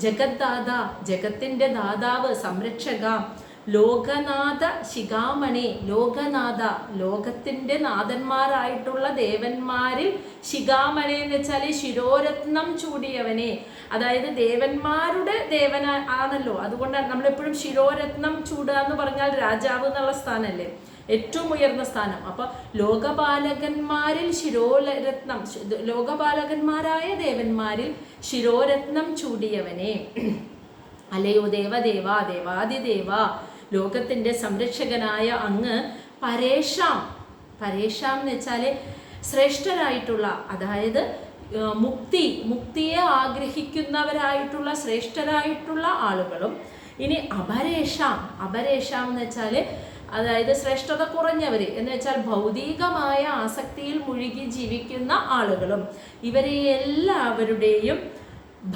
ജഗദ്ദാത ജഗത്തിന്റെ ദാതാവ്, സംരക്ഷക, ലോകനാഥ ശിഖാമണി, ലോകനാഥ ലോകത്തിന്റെ നാഥന്മാരായിട്ടുള്ള ദേവന്മാരിൽ ശിഖാമണി എന്ന് വെച്ചാൽ ശിരോരത്നം ചൂടിയവനെ, അതായത് ദേവന്മാരുടെ ദേവന ആണല്ലോ. അതുകൊണ്ട് നമ്മളെപ്പോഴും ശിരോരത്നം ചൂടുക എന്ന് പറഞ്ഞാൽ രാജാവ് എന്നുള്ള സ്ഥാനമല്ലേ, ഏറ്റവും ഉയർന്ന സ്ഥാനം. അപ്പൊ ലോകപാലകന്മാരിൽ ശിരോരത്നം, ലോകപാലകന്മാരായ ദേവന്മാരിൽ ശിരോരത്നം ചൂടിയവനെ, അല്ലയോ ദേവദേവ, ദേവാദിദേവ, ലോകത്തിന്റെ സംരക്ഷകനായ അങ്ങ്, പരേഷാം, പരേഷാം എന്ന് വെച്ചാല് ശ്രേഷ്ഠരായിട്ടുള്ള, അതായത് മുക്തിയെ ആഗ്രഹിക്കുന്നവരായിട്ടുള്ള ശ്രേഷ്ഠരായിട്ടുള്ള ആളുകളും, ഇനി അപരേഷാം, അപരേഷാം എന്ന് വെച്ചാല് അതായത് ശ്രേഷ്ഠത കുറഞ്ഞവര് എന്ന് വെച്ചാൽ ഭൗതികമായ ആസക്തിയിൽ മുഴുകി ജീവിക്കുന്ന ആളുകളും, ഇവരെ എല്ലാവരുടെയും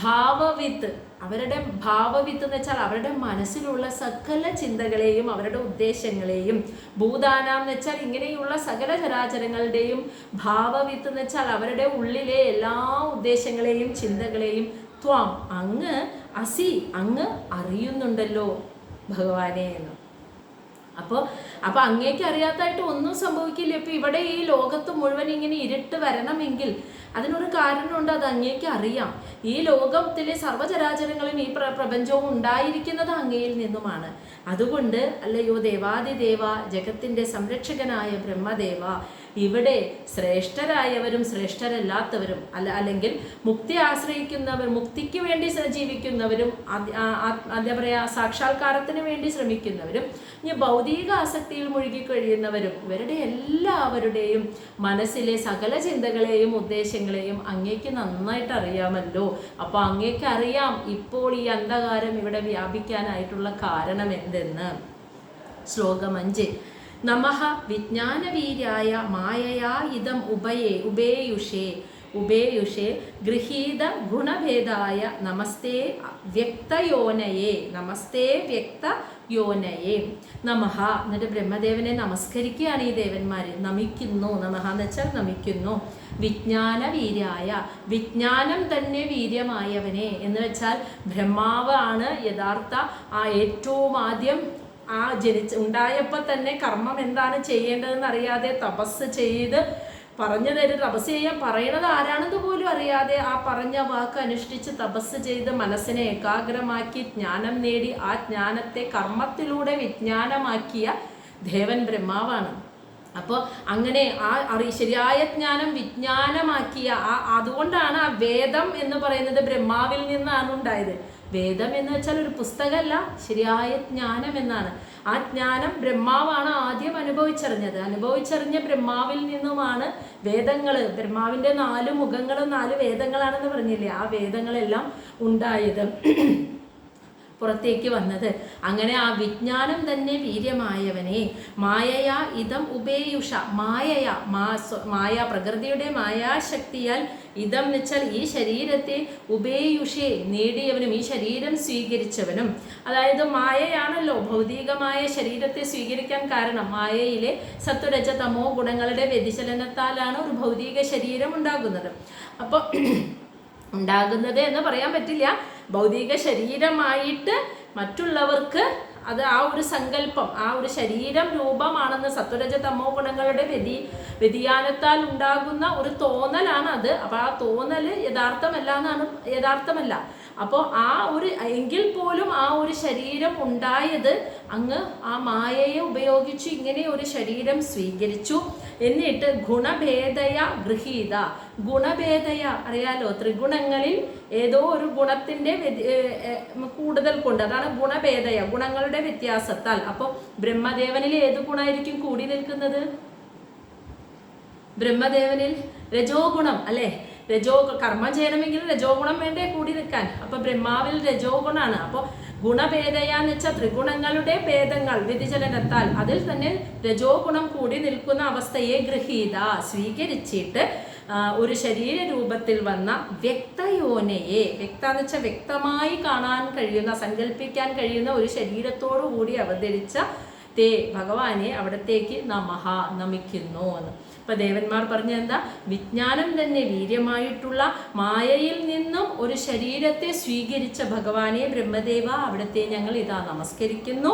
ഭാവവിത്ത്, അവരുടെ ഭാവവിത്ത് എന്ന് വെച്ചാൽ അവരുടെ മനസ്സിലുള്ള സകല ചിന്തകളെയും അവരുടെ ഉദ്ദേശങ്ങളെയും, ഭൂതാനാം എന്ന് വെച്ചാൽ ഇങ്ങനെയുള്ള സകല ചരാചരങ്ങളുടെയും ഭാവവിത്ത് എന്ന് വെച്ചാൽ അവരുടെ ഉള്ളിലെ എല്ലാ ഉദ്ദേശങ്ങളെയും ചിന്തകളെയും, ത്വാം അങ്ങ്, അസി അങ്ങ് അറിയുന്നുണ്ടല്ലോ ഭഗവാനെ എന്ന്. അപ്പോൾ അങ്ങേക്ക് അറിയാത്തായിട്ട് ഒന്നും സംഭവിക്കില്ല. ഇപ്പം ഇവിടെ ഈ ലോകത്ത് മുഴുവൻ ഇങ്ങനെ ഇരുട്ട് വരണമെങ്കിൽ അതിനൊരു കാരണമുണ്ട്, അത് അങ്ങേക്ക് അറിയാം. ഈ ലോകത്തിലെ സർവ്വചരാചരങ്ങളും ഈ പ്രപഞ്ചവും ഉണ്ടായിരിക്കുന്നത് അങ്ങയിൽ നിന്നുമാണ്. അതുകൊണ്ട് അല്ലയോ ദേവാദിദേവ, ജഗത്തിൻ്റെ സംരക്ഷകനായ ബ്രഹ്മദേവ, ഇവിടെ ശ്രേഷ്ഠരായവരും ശ്രേഷ്ഠരല്ലാത്തവരും അല്ലെങ്കിൽ മുക്തി ആശ്രയിക്കുന്നവർ, മുക്തിക്ക് വേണ്ടി ജീവിക്കുന്നവരും, എന്താ പറയുക, സാക്ഷാത്കാരത്തിന് വേണ്ടി ശ്രമിക്കുന്നവരും, ഇനി ഭൗതിക ആസക്തിയിൽ മുഴുകി കഴിയുന്നവരും, ഇവരുടെ എല്ലാവരുടെയും മനസ്സിലെ സകല ചിന്തകളെയും ഉദ്ദേശങ്ങളെയും അങ്ങേക്ക് നന്നായിട്ട് അറിയാമല്ലോ. അപ്പോൾ അങ്ങേക്ക് അറിയാം ഇപ്പോൾ ഈ അന്ധകാരം ഇവിടെ വ്യാപിക്കാനായിട്ടുള്ള കാരണം എന്തെന്ന്. ശ്ലോകം 5. നമഃ വിജ്ഞാനവീര്യായ മായയാ ഇദം ഉഭേയുഷേ ഗൃഹീത ഗുണഭേദായ നമസ്തേ വ്യക്തയോനയേ നമഃ. എന്നിട്ട് ബ്രഹ്മദേവനെ നമസ്കരിക്കുകയാണ് ഈ ദേവന്മാർ. നമിക്കുന്നു, നമഃ എന്ന് വെച്ചാൽ നമിക്കുന്നു. വിജ്ഞാനവീര്യായ, വിജ്ഞാനം തന്നെ വീര്യമായവനെ എന്ന് വെച്ചാൽ ബ്രഹ്മാവാണ് യഥാർത്ഥ ഏറ്റവും ആദ്യം ഉണ്ടായപ്പോൾ തന്നെ കർമ്മം എന്താണ് ചെയ്യേണ്ടതെന്ന് അറിയാതെ തപസ് ചെയ്ത് പറഞ്ഞു തരും. തപസ് ചെയ്യാൻ പറയണത് ആരാണെന്ന് പോലും അറിയാതെ ആ പറഞ്ഞ വാക്ക് അനുഷ്ഠിച്ച് തപസ് ചെയ്ത് മനസ്സിനെ ഏകാഗ്രമാക്കി ജ്ഞാനം നേടി ആ ജ്ഞാനത്തെ കർമ്മത്തിലൂടെ വിജ്ഞാനമാക്കിയ ദേവൻ ബ്രഹ്മാവാണ്. അപ്പോൾ അങ്ങനെ ശരിയായ ജ്ഞാനം വിജ്ഞാനമാക്കിയ അതുകൊണ്ടാണ് ആ വേദം എന്ന് പറയുന്നത് ബ്രഹ്മാവിൽ നിന്നാണ് ഉണ്ടായത്. വേദം എന്ന് വെച്ചാൽ ഒരു പുസ്തകമല്ല, ശരിയായ ജ്ഞാനം എന്നാണ്. ആ ജ്ഞാനം ബ്രഹ്മാവാണ് ആദ്യം അനുഭവിച്ചറിഞ്ഞ ബ്രഹ്മാവിൽ നിന്നുമാണ് വേദങ്ങൾ, ബ്രഹ്മാവിൻ്റെ 4 മുഖങ്ങളും 4 വേദങ്ങളാണെന്ന് പറഞ്ഞില്ലേ, ആ വേദങ്ങളെല്ലാം ഉണ്ടായത്, പുറത്തേക്ക് വന്നത്. അങ്ങനെ ആ വിജ്ഞാനം തന്നെ വീര്യമായവനെ മായയാ ഇദം ഉഭേയുഷ, മായ പ്രകൃതിയുടെ മായാശക്തിയാൽ ഇതം എന്ന് വെച്ചാൽ ഈ ശരീരത്തെ ഉഭേയുഷേ നേടിയവനും ഈ ശരീരം സ്വീകരിച്ചവനും. അതായത് മായയാണല്ലോ ഭൗതികമായ ശരീരത്തെ സ്വീകരിക്കാൻ കാരണം. മായയിലെ സത്വരജ തമോ ഗുണങ്ങളുടെ വ്യതിചലനത്താലാണ് ഒരു ഭൗതിക ശരീരം ഉണ്ടാകുന്നത്. അപ്പോൾ ഉണ്ടാകുന്നത് എന്ന് പറയാൻ പറ്റില്ല, ഭൗതിക ശരീരമായിട്ട് മറ്റുള്ളവർക്ക് അത് ആ ഒരു സങ്കല്പം, ആ ഒരു ശരീരം രൂപമാണെന്ന് സത്വരജ തമോ ഗുണങ്ങളുടെ വ്യതിയാനത്താൽ ഉണ്ടാകുന്ന ഒരു തോന്നലാണ് അത്. അപ്പോൾ ആ തോന്നൽ യഥാർത്ഥമല്ല. അപ്പോൾ എങ്കിൽ പോലും ആ ഒരു ശരീരം ഉണ്ടായത് അങ്ങ് ആ മായയെ ഉപയോഗിച്ച് ഇങ്ങനെ ഒരു ശരീരം സ്വീകരിച്ചു. എന്നിട്ട് ഗുണഭേദയ ഗൃഹീത, ഗുണഭേദയ അറിയാലോ, ത്രിഗുണങ്ങളിൽ ഏതോ ഒരു ഗുണത്തിൻ്റെ കൂടുതൽ കൊണ്ട്, അതാണ് ഗുണഭേദയ, ഗുണങ്ങളുടെ വ്യത്യാസത്താൽ. അപ്പോൾ ബ്രഹ്മദേവനിൽ ഏത് ഗുണമായിരിക്കും കൂടി നിൽക്കുന്നത്? ബ്രഹ്മദേവനിൽ രജോ ഗുണം അല്ലേ? കർമ്മം ചെയ്യണമെങ്കിൽ രജോ ഗുണം വേണ്ടേ കൂടി നിൽക്കാൻ? അപ്പൊ ബ്രഹ്മാവിൽ രജോ ഗുണാണ്. അപ്പോൾ ഗുണഭേദയാന്ന് വെച്ചാൽ ത്രിഗുണങ്ങളുടെ ഭേദങ്ങൾ വ്യതിചലനത്താൽ അതിൽ തന്നെ രജോ ഗുണം കൂടി നിൽക്കുന്ന അവസ്ഥയെ ഗൃഹീത സ്വീകരിച്ചിട്ട് ഒരു ശരീര രൂപത്തിൽ വന്ന വ്യക്തയോനയെ, വ്യക്തന്ന് വെച്ചാൽ വ്യക്തമായി കാണാൻ കഴിയുന്ന, സങ്കല്പിക്കാൻ കഴിയുന്ന ഒരു ശരീരത്തോടു കൂടി അവതരിച്ച ഭഗവാനെ അവിടത്തേക്ക് നമഃ നമിക്കുന്നു എന്ന്. ഇപ്പൊ ദേവന്മാർ പറഞ്ഞ എന്താ? വിജ്ഞാനം തന്നെ വീര്യമായിട്ടുള്ള മായയിൽ നിന്നും ഒരു ശരീരത്തെ സ്വീകരിച്ച ഭഗവാനെ ബ്രഹ്മദേവ അവിടത്തെ ഞങ്ങൾ ഇതാ നമസ്കരിക്കുന്നു.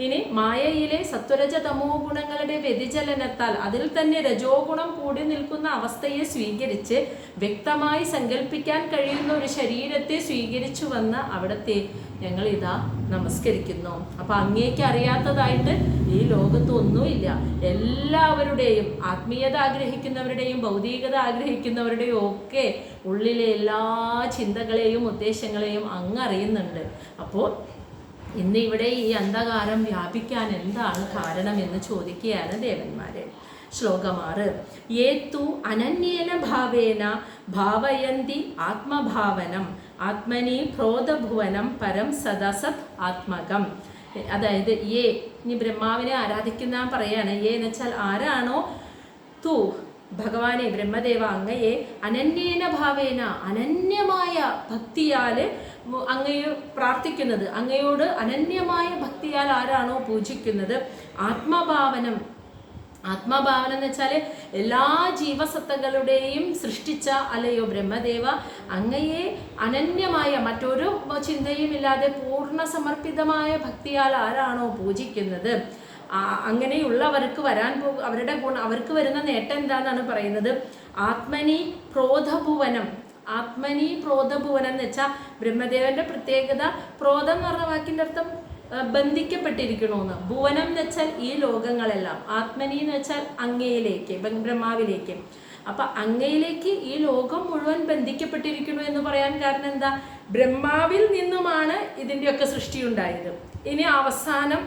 ഇനി മായയിലെ സത്വരജ തമോ ഗുണങ്ങളുടെ വ്യതിചലനത്താൽ അതിൽ തന്നെ രജോ ഗുണം കൂടി നിൽക്കുന്ന അവസ്ഥയെ സ്വീകരിച്ച് വ്യക്തമായി സങ്കല്പിക്കാൻ കഴിയുന്ന ഒരു ശരീരത്തെ സ്വീകരിച്ചു വന്ന അവിടത്തെ ഞങ്ങൾ ഇതാ നമസ്കരിക്കുന്നു. അപ്പൊ അങ്ങേക്ക് അറിയാത്തതായിട്ട് ഈ ലോകത്ത് ഒന്നുമില്ല. എല്ലാവരുടെയും ആത്മീയത ആഗ്രഹിക്കുന്നവരുടെയും ഭൗതികത ആഗ്രഹിക്കുന്നവരുടെയും ഒക്കെ ഉള്ളിലെ എല്ലാ ചിന്തകളെയും ഉദ്ദേശങ്ങളെയും അങ്ങ് അറിയുന്നുണ്ട്. അപ്പോൾ ഇന്ന് ഇവിടെ ഈ അന്ധകാരം വ്യാപിക്കാൻ എന്താണ് കാരണം എന്ന് ചോദിക്കുകയാണ് ദേവന്മാരെ. ശ്ലോകം 6. ഏതു അനന്യേന ഭാവേന ഭാവയന്തി ആത്മഭാവനം ആത്മനി ക്രോധഭുവനം പരം സദസത് ആത്മകം. അതായത് ഇനി ബ്രഹ്മാവിനെ ആരാധിക്കുന്ന പറയാണ്. എന്ന് വെച്ചാൽ ആരാണോ ഭഗവാനെ ബ്രഹ്മദേവ അങ്ങയെ അനന്യേന ഭാവേന അനന്യമായ ഭക്തിയാൽ അങ്ങയെ പ്രാർത്ഥിക്കുന്നത്, അങ്ങയോട് അനന്യമായ ഭക്തിയാൽ ആരാണോ പൂജിക്കുന്നത്, ആത്മഭാവനം എന്ന് വെച്ചാൽ എല്ലാ ജീവസത്തകളുടെയും സൃഷ്ടിച്ച അല്ലയോ ബ്രഹ്മദേവ അങ്ങയെ അനന്യമായ മറ്റൊരു ചിന്തയും ഇല്ലാതെ പൂർണ്ണ സമർപ്പിതമായ ഭക്തിയാൽ ആരാണോ പൂജിക്കുന്നത്, അങ്ങനെയുള്ളവർക്ക് അവരുടെ അവർക്ക് വരുന്ന നേട്ടം എന്താണെന്നാണ് പറയുന്നത്. ആത്മനി പ്രോധഭുവനം. ആത്മനി പ്രോധഭുവനം എന്ന് വെച്ചാൽ ബ്രഹ്മദേവന്റെ പ്രത്യേകത, പ്രോധം എന്ന് പറഞ്ഞ വാക്കിന്റെ അർത്ഥം ബന്ധിക്കപ്പെട്ടിരിക്കണമെന്ന്. ഭുവനം എന്ന് വെച്ചാൽ ഈ ലോകങ്ങളെല്ലാം. ആത്മനി എന്ന് വെച്ചാൽ അങ്ങയിലേക്ക്, ബ്രഹ്മാവിലേക്ക്. അപ്പൊ അങ്ങയിലേക്ക് ഈ ലോകം മുഴുവൻ ബന്ധിക്കപ്പെട്ടിരിക്കുന്നു എന്ന് പറയാൻ കാരണം എന്താ? ബ്രഹ്മാവിൽ നിന്നുമാണ് ഇതിൻ്റെയൊക്കെ സൃഷ്ടി ഉണ്ടായത്. ഇനി അവസാനം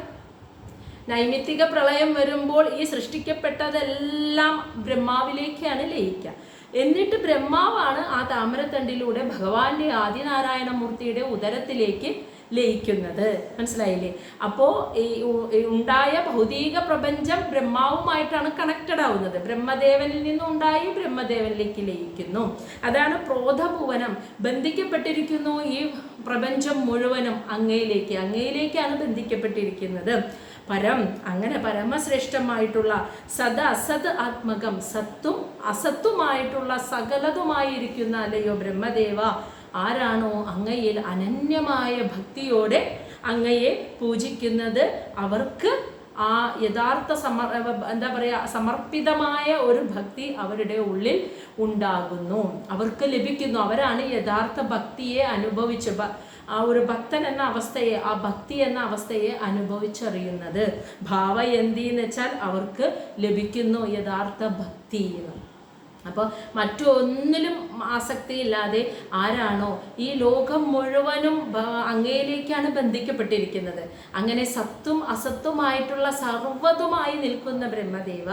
നൈമിത്തിക പ്രളയം വരുമ്പോൾ ഈ സൃഷ്ടിക്കപ്പെട്ടതെല്ലാം ബ്രഹ്മാവിലേക്കാണ് ലയിക്കുക. എന്നിട്ട് ബ്രഹ്മാവാണ് ആ താമരത്തണ്ടിലൂടെ ഭഗവാന്റെ ആദിനാരായണ മൂർത്തിയുടെ ഉദരത്തിലേക്ക് ലയിക്കുന്നത്. മനസ്സിലായില്ലേ? അപ്പോൾ ഈ ഉണ്ടായ ഭൗതിക പ്രപഞ്ചം ബ്രഹ്മാവുമായിട്ടാണ് കണക്റ്റഡ് ആവുന്നത്. ബ്രഹ്മദേവനിൽ നിന്നുണ്ടായി ബ്രഹ്മദേവനിലേക്ക് ലയിക്കുന്നു. അതാണ് പ്രോധഭുവനം. ബന്ധിക്കപ്പെട്ടിരിക്കുന്നു ഈ പ്രപഞ്ചം മുഴുവനും അങ്ങയിലേക്കാണ് ബന്ധിക്കപ്പെട്ടിരിക്കുന്നത്. പരം, അങ്ങനെ പരമശ്രേഷ്ഠമായിട്ടുള്ള സദ അസത് ആത്മകം, സത്തും അസത്തുമായിട്ടുള്ള സകലതുമായിരിക്കുന്ന അല്ലയോ ബ്രഹ്മദേവ, ആരാണോ അങ്ങയിൽ അനന്യമായ ഭക്തിയോടെ അങ്ങയെ പൂജിക്കുന്നത് അവർക്ക് ആ യഥാർത്ഥ സമർപ്പിതമായ ഒരു ഭക്തി അവരുടെ ഉള്ളിൽ ഉണ്ടാകുന്നു, അവർക്ക് ലഭിക്കുന്നു. അവരാണ് യഥാർത്ഥ ഭക്തിയെ അനുഭവിച്ച് ആ ഒരു ഭക്തൻ എന്ന അവസ്ഥയെ, ആ ഭക്തി എന്ന അവസ്ഥയെ അനുഭവിച്ചറിയുന്നത്. ഭാവയന്തി എന്ന് വെച്ചാൽ അവർക്ക് ലഭിക്കുന്നു യഥാർത്ഥ ഭക്തി. അപ്പോൾ മറ്റൊന്നിലും ആസക്തിയില്ലാതെ ആരാണോ ഈ ലോകം മുഴുവനും അങ്ങയിലേക്കാണ് ബന്ധിക്കപ്പെട്ടിരിക്കുന്നത്, അങ്ങനെ സത്തും അസത്തുമായിട്ടുള്ള സർവ്വതുമായി നിൽക്കുന്ന ബ്രഹ്മദേവ,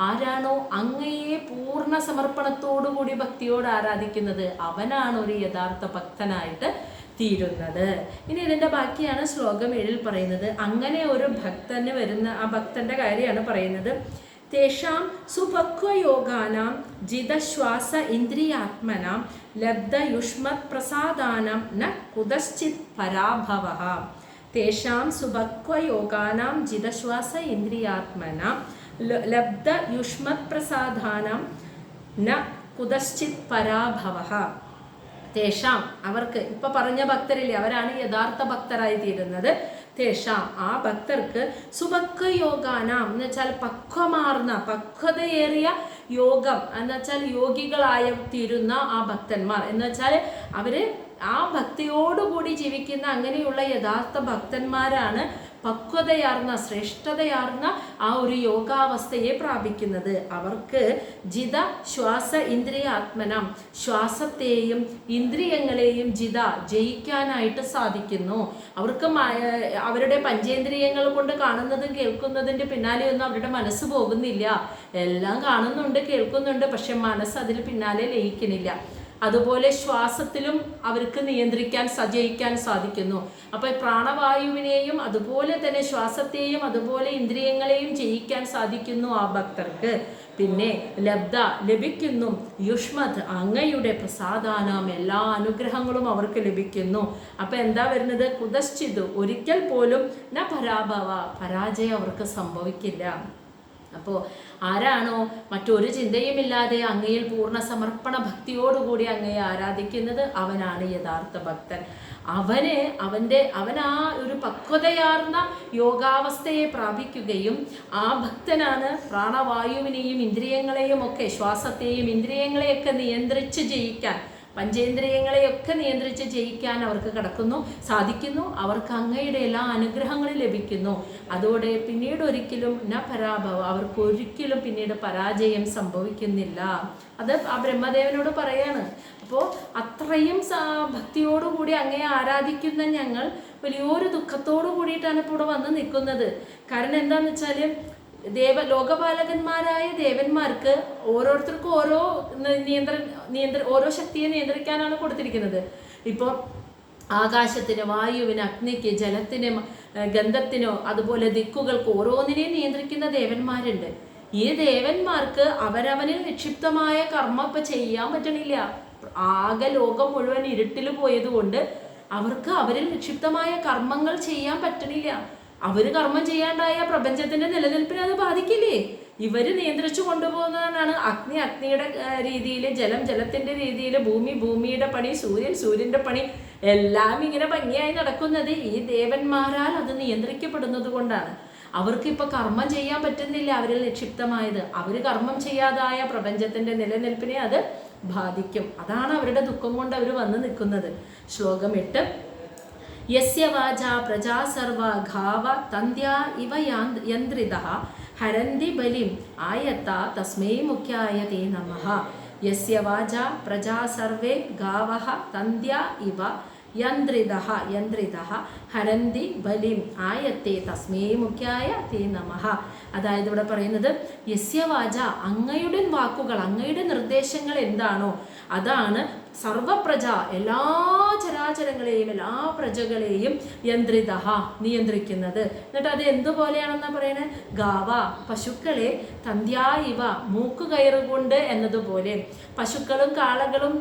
ആരാണോ അങ്ങയെ പൂർണ്ണ സമർപ്പണത്തോടുകൂടി ഭക്തിയോട് ആരാധിക്കുന്നത് അവനാണ് ഒരു യഥാർത്ഥ ഭക്തനായിട്ട് തീരുന്നത്. ഇനി ഇതിൻ്റെ ബാക്കിയാണ് ശ്ലോകം 7 പറയുന്നത്. അങ്ങനെ ഒരു ഭക്തന് വരുന്ന ആ ഭക്തന്റെ കാര്യമാണ് പറയുന്നത്. തേഷാം സുഭക്വയോഗാനാം ജിതശ്വാസ ഇന്ദ്രിയാത്മനാം ലബ്ധയുഷ്മത് പ്രസാദാനം ന കുതശ്ചിത് പരാഭവഃ. തേഷാം സുഭക്വയോഗാനാം ജിതശ്വാസ ഇന്ദ്രിയാത്മനാം ലബ്ധയുഷ്മത് പ്രസാദാനം ന കുതശ്ചിത് പരാഭവഃ. തേഷാം, അവർക്ക്, ഇപ്പൊ പറഞ്ഞ ഭക്തരില്ലേ, അവരാണ് യഥാർത്ഥ ഭക്തരായി തീരുന്നത്. തേഷാം, ആ ഭക്തർക്ക് സുഭക്വയോഗാനാം എന്ന് വെച്ചാൽ പക്വമാർന്ന, പക്വതയേറിയ യോഗം എന്ന് വെച്ചാൽ യോഗികളായി തീരുന്ന ആ ഭക്തന്മാർ എന്ന് വെച്ചാൽ അവര് ആ ഭക്തിയോടുകൂടി ജീവിക്കുന്ന അങ്ങനെയുള്ള യഥാർത്ഥ ഭക്തന്മാരാണ് പക്വതയാർന്ന, ശ്രേഷ്ഠതയാർന്ന ആ ഒരു യോഗാവസ്ഥയെ പ്രാപിക്കുന്നത്. അവർക്ക് ജിത ശ്വാസ ഇന്ദ്രിയാത്മനം, ശ്വാസത്തെയും ഇന്ദ്രിയങ്ങളെയും ജയിക്കാനായിട്ട് സാധിക്കുന്നു. അവർക്ക് അവരുടെ പഞ്ചേന്ദ്രിയങ്ങൾ കൊണ്ട് കാണുന്നതും കേൾക്കുന്നതിൻ്റെ പിന്നാലെയൊന്നും അവരുടെ മനസ്സ് പോകുന്നില്ല. എല്ലാം കാണുന്നുണ്ട്, കേൾക്കുന്നുണ്ട്, പക്ഷെ മനസ്സ് അതിൽ പിന്നാലെ ലയിക്കുന്നില്ല. അതുപോലെ ശ്വാസത്തിലും അവർക്ക് ജയിക്കാൻ സാധിക്കുന്നു. അപ്പോൾ പ്രാണവായുവിനെയും അതുപോലെ തന്നെ ശ്വാസത്തെയും അതുപോലെ ഇന്ദ്രിയങ്ങളെയും ജയിക്കാൻ സാധിക്കുന്നു ആ ഭക്തർക്ക്. പിന്നെ ലഭിക്കുന്നു യുഷ്മത്, അങ്ങയുടെ പ്രസാദാനം, എല്ലാ അനുഗ്രഹങ്ങളും അവർക്ക് ലഭിക്കുന്നു. അപ്പം എന്താ വരുന്നത്? കുതശ്ചിത്, ഒരിക്കൽ പോലും ന പരാഭവ, പരാജയം അവർക്ക് സംഭവിക്കില്ല. അപ്പോൾ ആരാണോ മറ്റൊരു ചിന്തയുമില്ലാതെ അങ്ങയിൽ പൂർണ്ണ സമർപ്പണ ഭക്തിയോടുകൂടി അങ്ങയെ ആരാധിക്കുന്നത് അവനാണ് യഥാർത്ഥ ഭക്തൻ. അവൻ ആ ഒരു പക്വതയാർന്ന യോഗാവസ്ഥയെ പ്രാപിക്കുകയും ആ ഭക്തനാണ് പ്രാണവായുവിനെയും ഇന്ദ്രിയങ്ങളെയും ഒക്കെ, ശ്വാസത്തെയും ഇന്ദ്രിയങ്ങളെയൊക്കെ നിയന്ത്രിച്ച് ജയിക്കാൻ, പഞ്ചേന്ദ്രിയങ്ങളെയൊക്കെ നിയന്ത്രിച്ച് ജയിക്കാൻ അവർക്ക് സാധിക്കുന്നു. അവർക്ക് അങ്ങയുടെ എല്ലാ അനുഗ്രഹങ്ങളും ലഭിക്കുന്നു. അതോടെ പിന്നീട് ഒരിക്കലും ന പരാഭവ, അവർക്ക് ഒരിക്കലും പിന്നീട് പരാജയം സംഭവിക്കുന്നില്ല. അത് ആ ബ്രഹ്മദേവനോട് പറയാണ്. അപ്പോൾ അത്രയും ഭക്തിയോടുകൂടി അങ്ങയെ ആരാധിക്കുന്ന ഞങ്ങൾ വലിയൊരു ദുഃഖത്തോടു കൂടിയിട്ടാണ് ഇപ്പോൾ ഇവിടെ വന്ന് നിൽക്കുന്നത്. കാരണം എന്താണെന്ന് വെച്ചാൽ ലോകപാലകന്മാരായ ദേവന്മാർക്ക് ഓരോരുത്തർക്കും ഓരോ ശക്തിയെ നിയന്ത്രിക്കാനാണ് കൊടുത്തിരിക്കുന്നത്. ഇപ്പോൾ ആകാശത്തിന്, വായുവിന്, അഗ്നിക്ക്, ജലത്തിന്, ഗന്ധത്തിനോ അതുപോലെ ദിക്കുകൾക്ക് ഓരോന്നിനെയും നിയന്ത്രിക്കുന്ന ദേവന്മാരുണ്ട്. ഈ ദേവന്മാർക്ക് അവരവനിൽ നിക്ഷിപ്തമായ കർമ്മം ഇപ്പം ചെയ്യാൻ പറ്റണില്ല. ആകെ ലോകം മുഴുവൻ ഇരുട്ടിൽ പോയതുകൊണ്ട് അവർക്ക് അവരിൽ നിക്ഷിപ്തമായ കർമ്മങ്ങൾ ചെയ്യാൻ പറ്റണില്ല. അവര് കർമ്മം ചെയ്യാണ്ടായ പ്രപഞ്ചത്തിന്റെ നിലനിൽപ്പിനെ അത് ബാധിക്കില്ലേ? ഇവര് നിയന്ത്രിച്ചു കൊണ്ടുപോകുന്നതാണ്. അഗ്നി അഗ്നിയുടെ രീതിയിൽ, ജലം ജലത്തിന്റെ രീതിയിൽ, ഭൂമി ഭൂമിയുടെ പണി, സൂര്യൻ സൂര്യന്റെ പണി, എല്ലാം ഇങ്ങനെ ഭംഗിയായി നടക്കുന്നത് ഈ ദേവന്മാരാൽ അത് നിയന്ത്രിക്കപ്പെടുന്നത് കൊണ്ടാണ്. അവർക്കിപ്പോൾ കർമ്മം ചെയ്യാൻ പറ്റുന്നില്ല, അവരിൽ നിക്ഷിപ്തമായത്. അവർ കർമ്മം ചെയ്യാതായ പ്രപഞ്ചത്തിൻ്റെ നിലനിൽപ്പിനെ അത് ബാധിക്കും. അതാണ് അവരുടെ ദുഃഖം കൊണ്ട് അവർ വന്ന് നിൽക്കുന്നത്. ശ്ലോകം 8. യസ്യ വാചാ പ്രജാ സർവ ഘാവ തന്ത്യാ ഇവ യന്ത്രിതഃ ഹരന്തി ബലിം ആയത്ത തസ്മൈ മുഖ്യായ തേ നമഃ. യസ്യ വാചാ പ്രജാ സർവേ ഗാവഃ തന്ത്യാ ഇവ യന്ത്രിതഃ ഹരന്തി ബലിം ആയത്തെ തസ്മൈ മുഖ്യായ തേ നമഃ. അതായത് ഇവിടെ പറയുന്നത് യസ്യ വാച, അങ്ങയുടെ വാക്കുകൾ, അങ്ങയുടെ നിർദ്ദേശങ്ങൾ എന്താണോ അതാണ് സർവപ്രജ, എല്ലാ ചരാചരങ്ങളെയും എല്ലാ പ്രജകളെയും നിയന്ത്രിക്കുന്നത്. എന്നിട്ട് അത് എന്തുപോലെയാണെന്നാ പറയുന്നത്? ഗാവ, പശുക്കളെ, തന്ത്യാ ഇവ, മൂക്കുകയറുകൊണ്ട് എന്നതുപോലെ. പശുക്കളും കാളകളും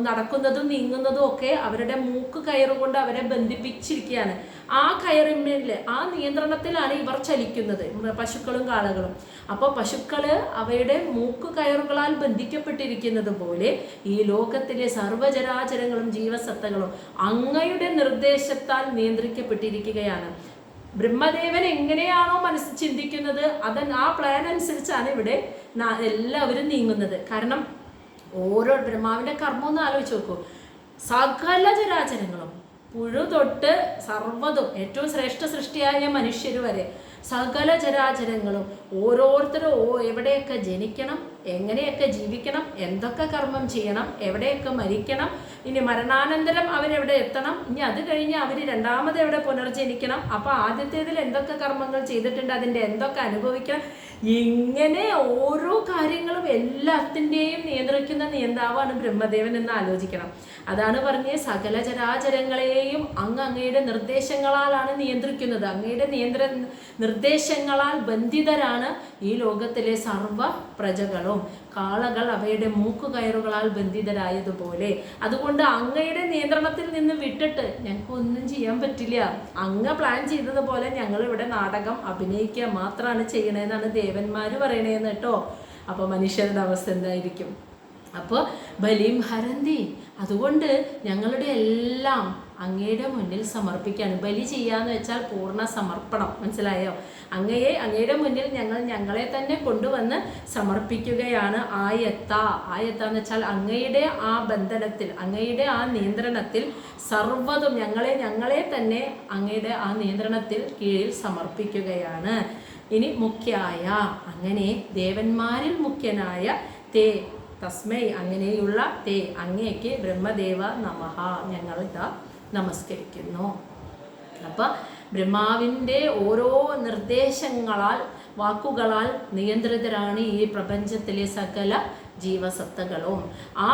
നടക്കുന്നതും നീങ്ങുന്നതും ഒക്കെ അവരുടെ മൂക്ക് കയറുകൊണ്ട് അവരെ ബന്ധിപ്പിച്ചിരിക്കുകയാണ്. ആ കയറിൽ, ആ നിയന്ത്രണത്തിലാണ് ഇവർ ചലിക്കുന്നത്, പശുക്കളും കാളകളും. അപ്പോൾ പശുക്കള് അവയുടെ മൂക്ക് കയറുകളാൽ ബന്ധിക്കപ്പെട്ടിരിക്കുന്നത് പോലെ ഈ ലോകത്തിലെ സർവ്വചരാചരങ്ങളും ജീവസത്തകളും അങ്ങയുടെ നിർദ്ദേശത്താൽ നിയന്ത്രിക്കപ്പെട്ടിരിക്കുകയാണ്. ബ്രഹ്മദേവൻ എങ്ങനെയാണോ മനസ്സ് ചിന്തിക്കുന്നത് ആ പ്ലാൻ അനുസരിച്ചാണ് ഇവിടെ എല്ലാവരും നീങ്ങുന്നത്. കാരണം ഓരോ ബ്രഹ്മാവിൻ്റെ കർമ്മം ഒന്ന് ആലോചിച്ച് നോക്കൂ. സകല ചരാചരങ്ങളും, പുഴു തൊട്ട് സർവ്വതും, ഏറ്റവും ശ്രേഷ്ഠ സൃഷ്ടിയായ മനുഷ്യർ വരെ സകല ചരാചരങ്ങളും ഓരോരുത്തരും എവിടെയൊക്കെ ജനിക്കണം, എങ്ങനെയൊക്കെ ജീവിക്കണം, എന്തൊക്കെ കർമ്മം ചെയ്യണം, എവിടെയൊക്കെ മരിക്കണം, ഇനി മരണാനന്തരം അവരെവിടെ എത്തണം, ഇനി അത് കഴിഞ്ഞ് അവർ രണ്ടാമത് എവിടെ പുനർജനിക്കണം, അപ്പോൾ ആദ്യത്തേതിൽ എന്തൊക്കെ കർമ്മങ്ങൾ ചെയ്തിട്ടുണ്ട്, അതിൻ്റെ എന്തൊക്കെ അനുഭവിക്കണം, ഇങ്ങനെ ഓരോ കാര്യങ്ങളും എല്ലാത്തിൻ്റെയും നിയന്ത്രിക്കുന്ന നിയന്താവാണ് ബ്രഹ്മദേവൻ എന്ന് ആലോചിക്കണം. അതാണ് പറഞ്ഞ് സകല ചരാചരങ്ങളെയും അങ്ങയുടെ നിർദ്ദേശങ്ങളാലാണ് നിയന്ത്രിക്കുന്നത്. അങ്ങയുടെ നിർദ്ദേശങ്ങളാൽ ബന്ധിതരാണ് ഈ ലോകത്തിലെ സർവ്വ പ്രജകളും. കാളകൾ അവയുടെ മൂക്കുകയറുകളാൽ ബന്ധിതരായതുപോലെ. അതുകൊണ്ട് അങ്ങയുടെ നിയന്ത്രണത്തിൽ നിന്ന് വിട്ടിട്ട് ഞങ്ങൾക്ക് ഒന്നും ചെയ്യാൻ പറ്റില്ല. അങ്ങ് പ്ലാൻ ചെയ്തതുപോലെ ഞങ്ങൾ ഇവിടെ നാടകം അഭിനയിക്കുക മാത്രമാണ് ചെയ്യണതെന്നാണ് ദേവന്മാർ പറയണേന്ന് കേട്ടോ. അപ്പോൾ മനുഷ്യരുടെ അവസ്ഥ എന്തായിരിക്കും? അപ്പോൾ ബലിം ഹരന്തി, അതുകൊണ്ട് ഞങ്ങളുടെ എല്ലാം അങ്ങയുടെ മുന്നിൽ സമർപ്പിക്കുകയാണ്. ബലി ചെയ്യാന്ന് വെച്ചാൽ പൂർണ്ണ സമർപ്പണം, മനസ്സിലായോ? അങ്ങയുടെ മുന്നിൽ ഞങ്ങളെ തന്നെ കൊണ്ടുവന്ന് സമർപ്പിക്കുകയാണ്. ആയത്ത എന്ന് വെച്ചാൽ അങ്ങയുടെ ആ ബന്ധനത്തിൽ, അങ്ങയുടെ ആ നിയന്ത്രണത്തിൽ സർവ്വതും ഞങ്ങളെ തന്നെ അങ്ങയുടെ ആ നിയന്ത്രണത്തിൽ കീഴിൽ സമർപ്പിക്കുകയാണ്. ഇനി മുഖ്യായ, അങ്ങനെ ദേവന്മാരിൽ മുഖ്യനായ തേ തസ്മൈ, അങ്ങനെയുള്ള തേ അങ്ങേക്ക് ബ്രഹ്മദേവ നമഃ, ഞങ്ങൾ ഇതാ നമസ്കരിക്കുന്നു. അപ്പം ബ്രഹ്മാവിൻ്റെ ഓരോ നിർദ്ദേശങ്ങളാൽ, വാക്കുകളാൽ നിയന്ത്രിതരാണ് ഈ പ്രപഞ്ചത്തിലെ സകല ജീവസത്തകളും. ആ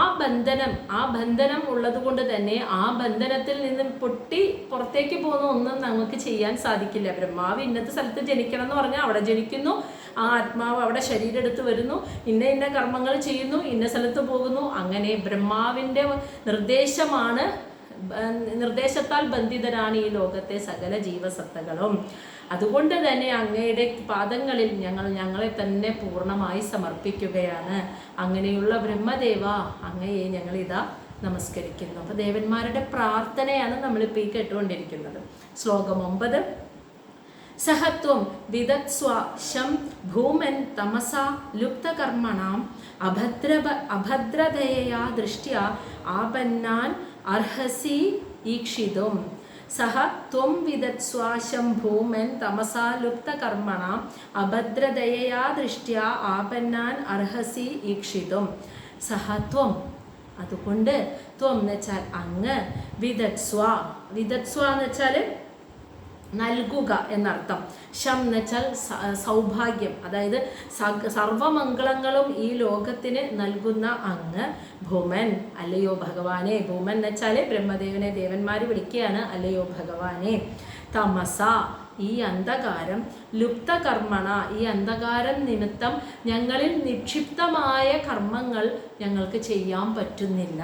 ബന്ധനം ഉള്ളത് കൊണ്ട് തന്നെ ആ ബന്ധനത്തിൽ നിന്നും പൊട്ടി പുറത്തേക്ക് പോകുന്ന ഒന്നും നമുക്ക് ചെയ്യാൻ സാധിക്കില്ല. ബ്രഹ്മാവ് ഇന്നത്തെ സ്ഥലത്ത് ജനിക്കണം എന്ന് പറഞ്ഞാൽ അവിടെ ജനിക്കുന്നു, ആ ആത്മാവ് അവിടെ ശരീരം എടുത്ത് വരുന്നു, ഇന്ന കർമ്മങ്ങൾ ചെയ്യുന്നു, ഇന്ന സ്ഥലത്ത് പോകുന്നു. അങ്ങനെ ബ്രഹ്മാവിൻ്റെ നിർദ്ദേശത്താൽ ബന്ധിതരാണ് ഈ ലോകത്തെ സകല ജീവസത്തകളും. അതുകൊണ്ട് തന്നെ അങ്ങയുടെ പാദങ്ങളിൽ ഞങ്ങളെ തന്നെ പൂർണ്ണമായി സമർപ്പിക്കുകയാണ്. അങ്ങനെയുള്ള ബ്രഹ്മദേവ, അങ്ങയെ ഞങ്ങളിതാ നമസ്കരിക്കുന്നു. അപ്പോൾ ദേവന്മാരുടെ പ്രാർത്ഥനയാണ് നമ്മളിപ്പോൾ ഈ കേട്ടുകൊണ്ടിരിക്കുന്നത്. ശ്ലോകം 9. സഹത്വം വിദത്സ്വ ശം ഭൂമൻ തമസാ ലുപ്തകർമ്മണാം അഭദ്രതയാ ദൃഷ്ട്യാ ആപന്നാൻ അർഹസി ഈക്ഷിതും. സഹ ത്വം വിദത്സ്വാശം ഭൂമൻ തമസാ ലുപ്തകർമ്മണാം അഭദ്രതയാ ദൃഷ്ട്യാ ആപന്നാൻ അർഹസി ഈക്ഷിതും. സഹ ത്വം, അതുകൊണ്ട് ത്വം എന്ന് വെച്ചാൽ അങ്ങ്, വിദത്സ്വ എന്ന് വെച്ചാൽ നൽകുക എന്നർത്ഥം. ശം എന്ന് വെച്ചാൽ സൗഭാഗ്യം, അതായത് സർവമംഗളങ്ങളും ഈ ലോകത്തിന് നൽകുന്ന അങ്ങ്. ഭൂമൻ, അല്ലയോ ഭഗവാനെ. ഭൂമൻ എന്ന് വെച്ചാൽ ബ്രഹ്മദേവനെ ദേവന്മാർ വിളിക്കുകയാണ്, അല്ലയോ ഭഗവാനെ. തമസ, ഈ അന്ധകാരം, ലുപ്തകർമ്മണ, ഈ അന്ധകാരം നിമിത്തം ഞങ്ങളിൽ നിക്ഷിപ്തമായ കർമ്മങ്ങൾ ഞങ്ങൾക്ക് ചെയ്യാൻ പറ്റുന്നില്ല.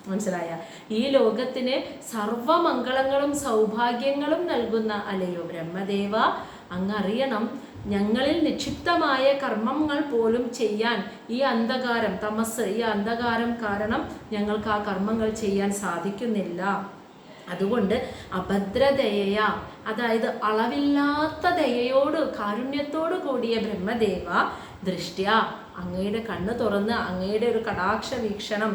മനസ്സിലായ? ഈ ലോകത്തിന് സർവമംഗളങ്ങളും സൗഭാഗ്യങ്ങളും നൽകുന്ന അല്ലയോ ബ്രഹ്മദേവ, അങ്ങറിയണം ഞങ്ങളിൽ നിക്ഷിപ്തമായ കർമ്മങ്ങൾ പോലും ചെയ്യാൻ ഈ അന്ധകാരം, തമസ്, ഈ അന്ധകാരം കാരണം ഞങ്ങൾക്ക് ആ കർമ്മങ്ങൾ ചെയ്യാൻ സാധിക്കുന്നില്ല. അതുകൊണ്ട് അഭദ്രദയ, അതായത് അളവില്ലാത്ത ദയയോട് കാരുണ്യത്തോടു കൂടിയ ബ്രഹ്മദേവ ദൃഷ്ട്യ, അങ്ങയുടെ കണ്ണ് തുറന്ന് അങ്ങയുടെ ഒരു കടാക്ഷ വീക്ഷണം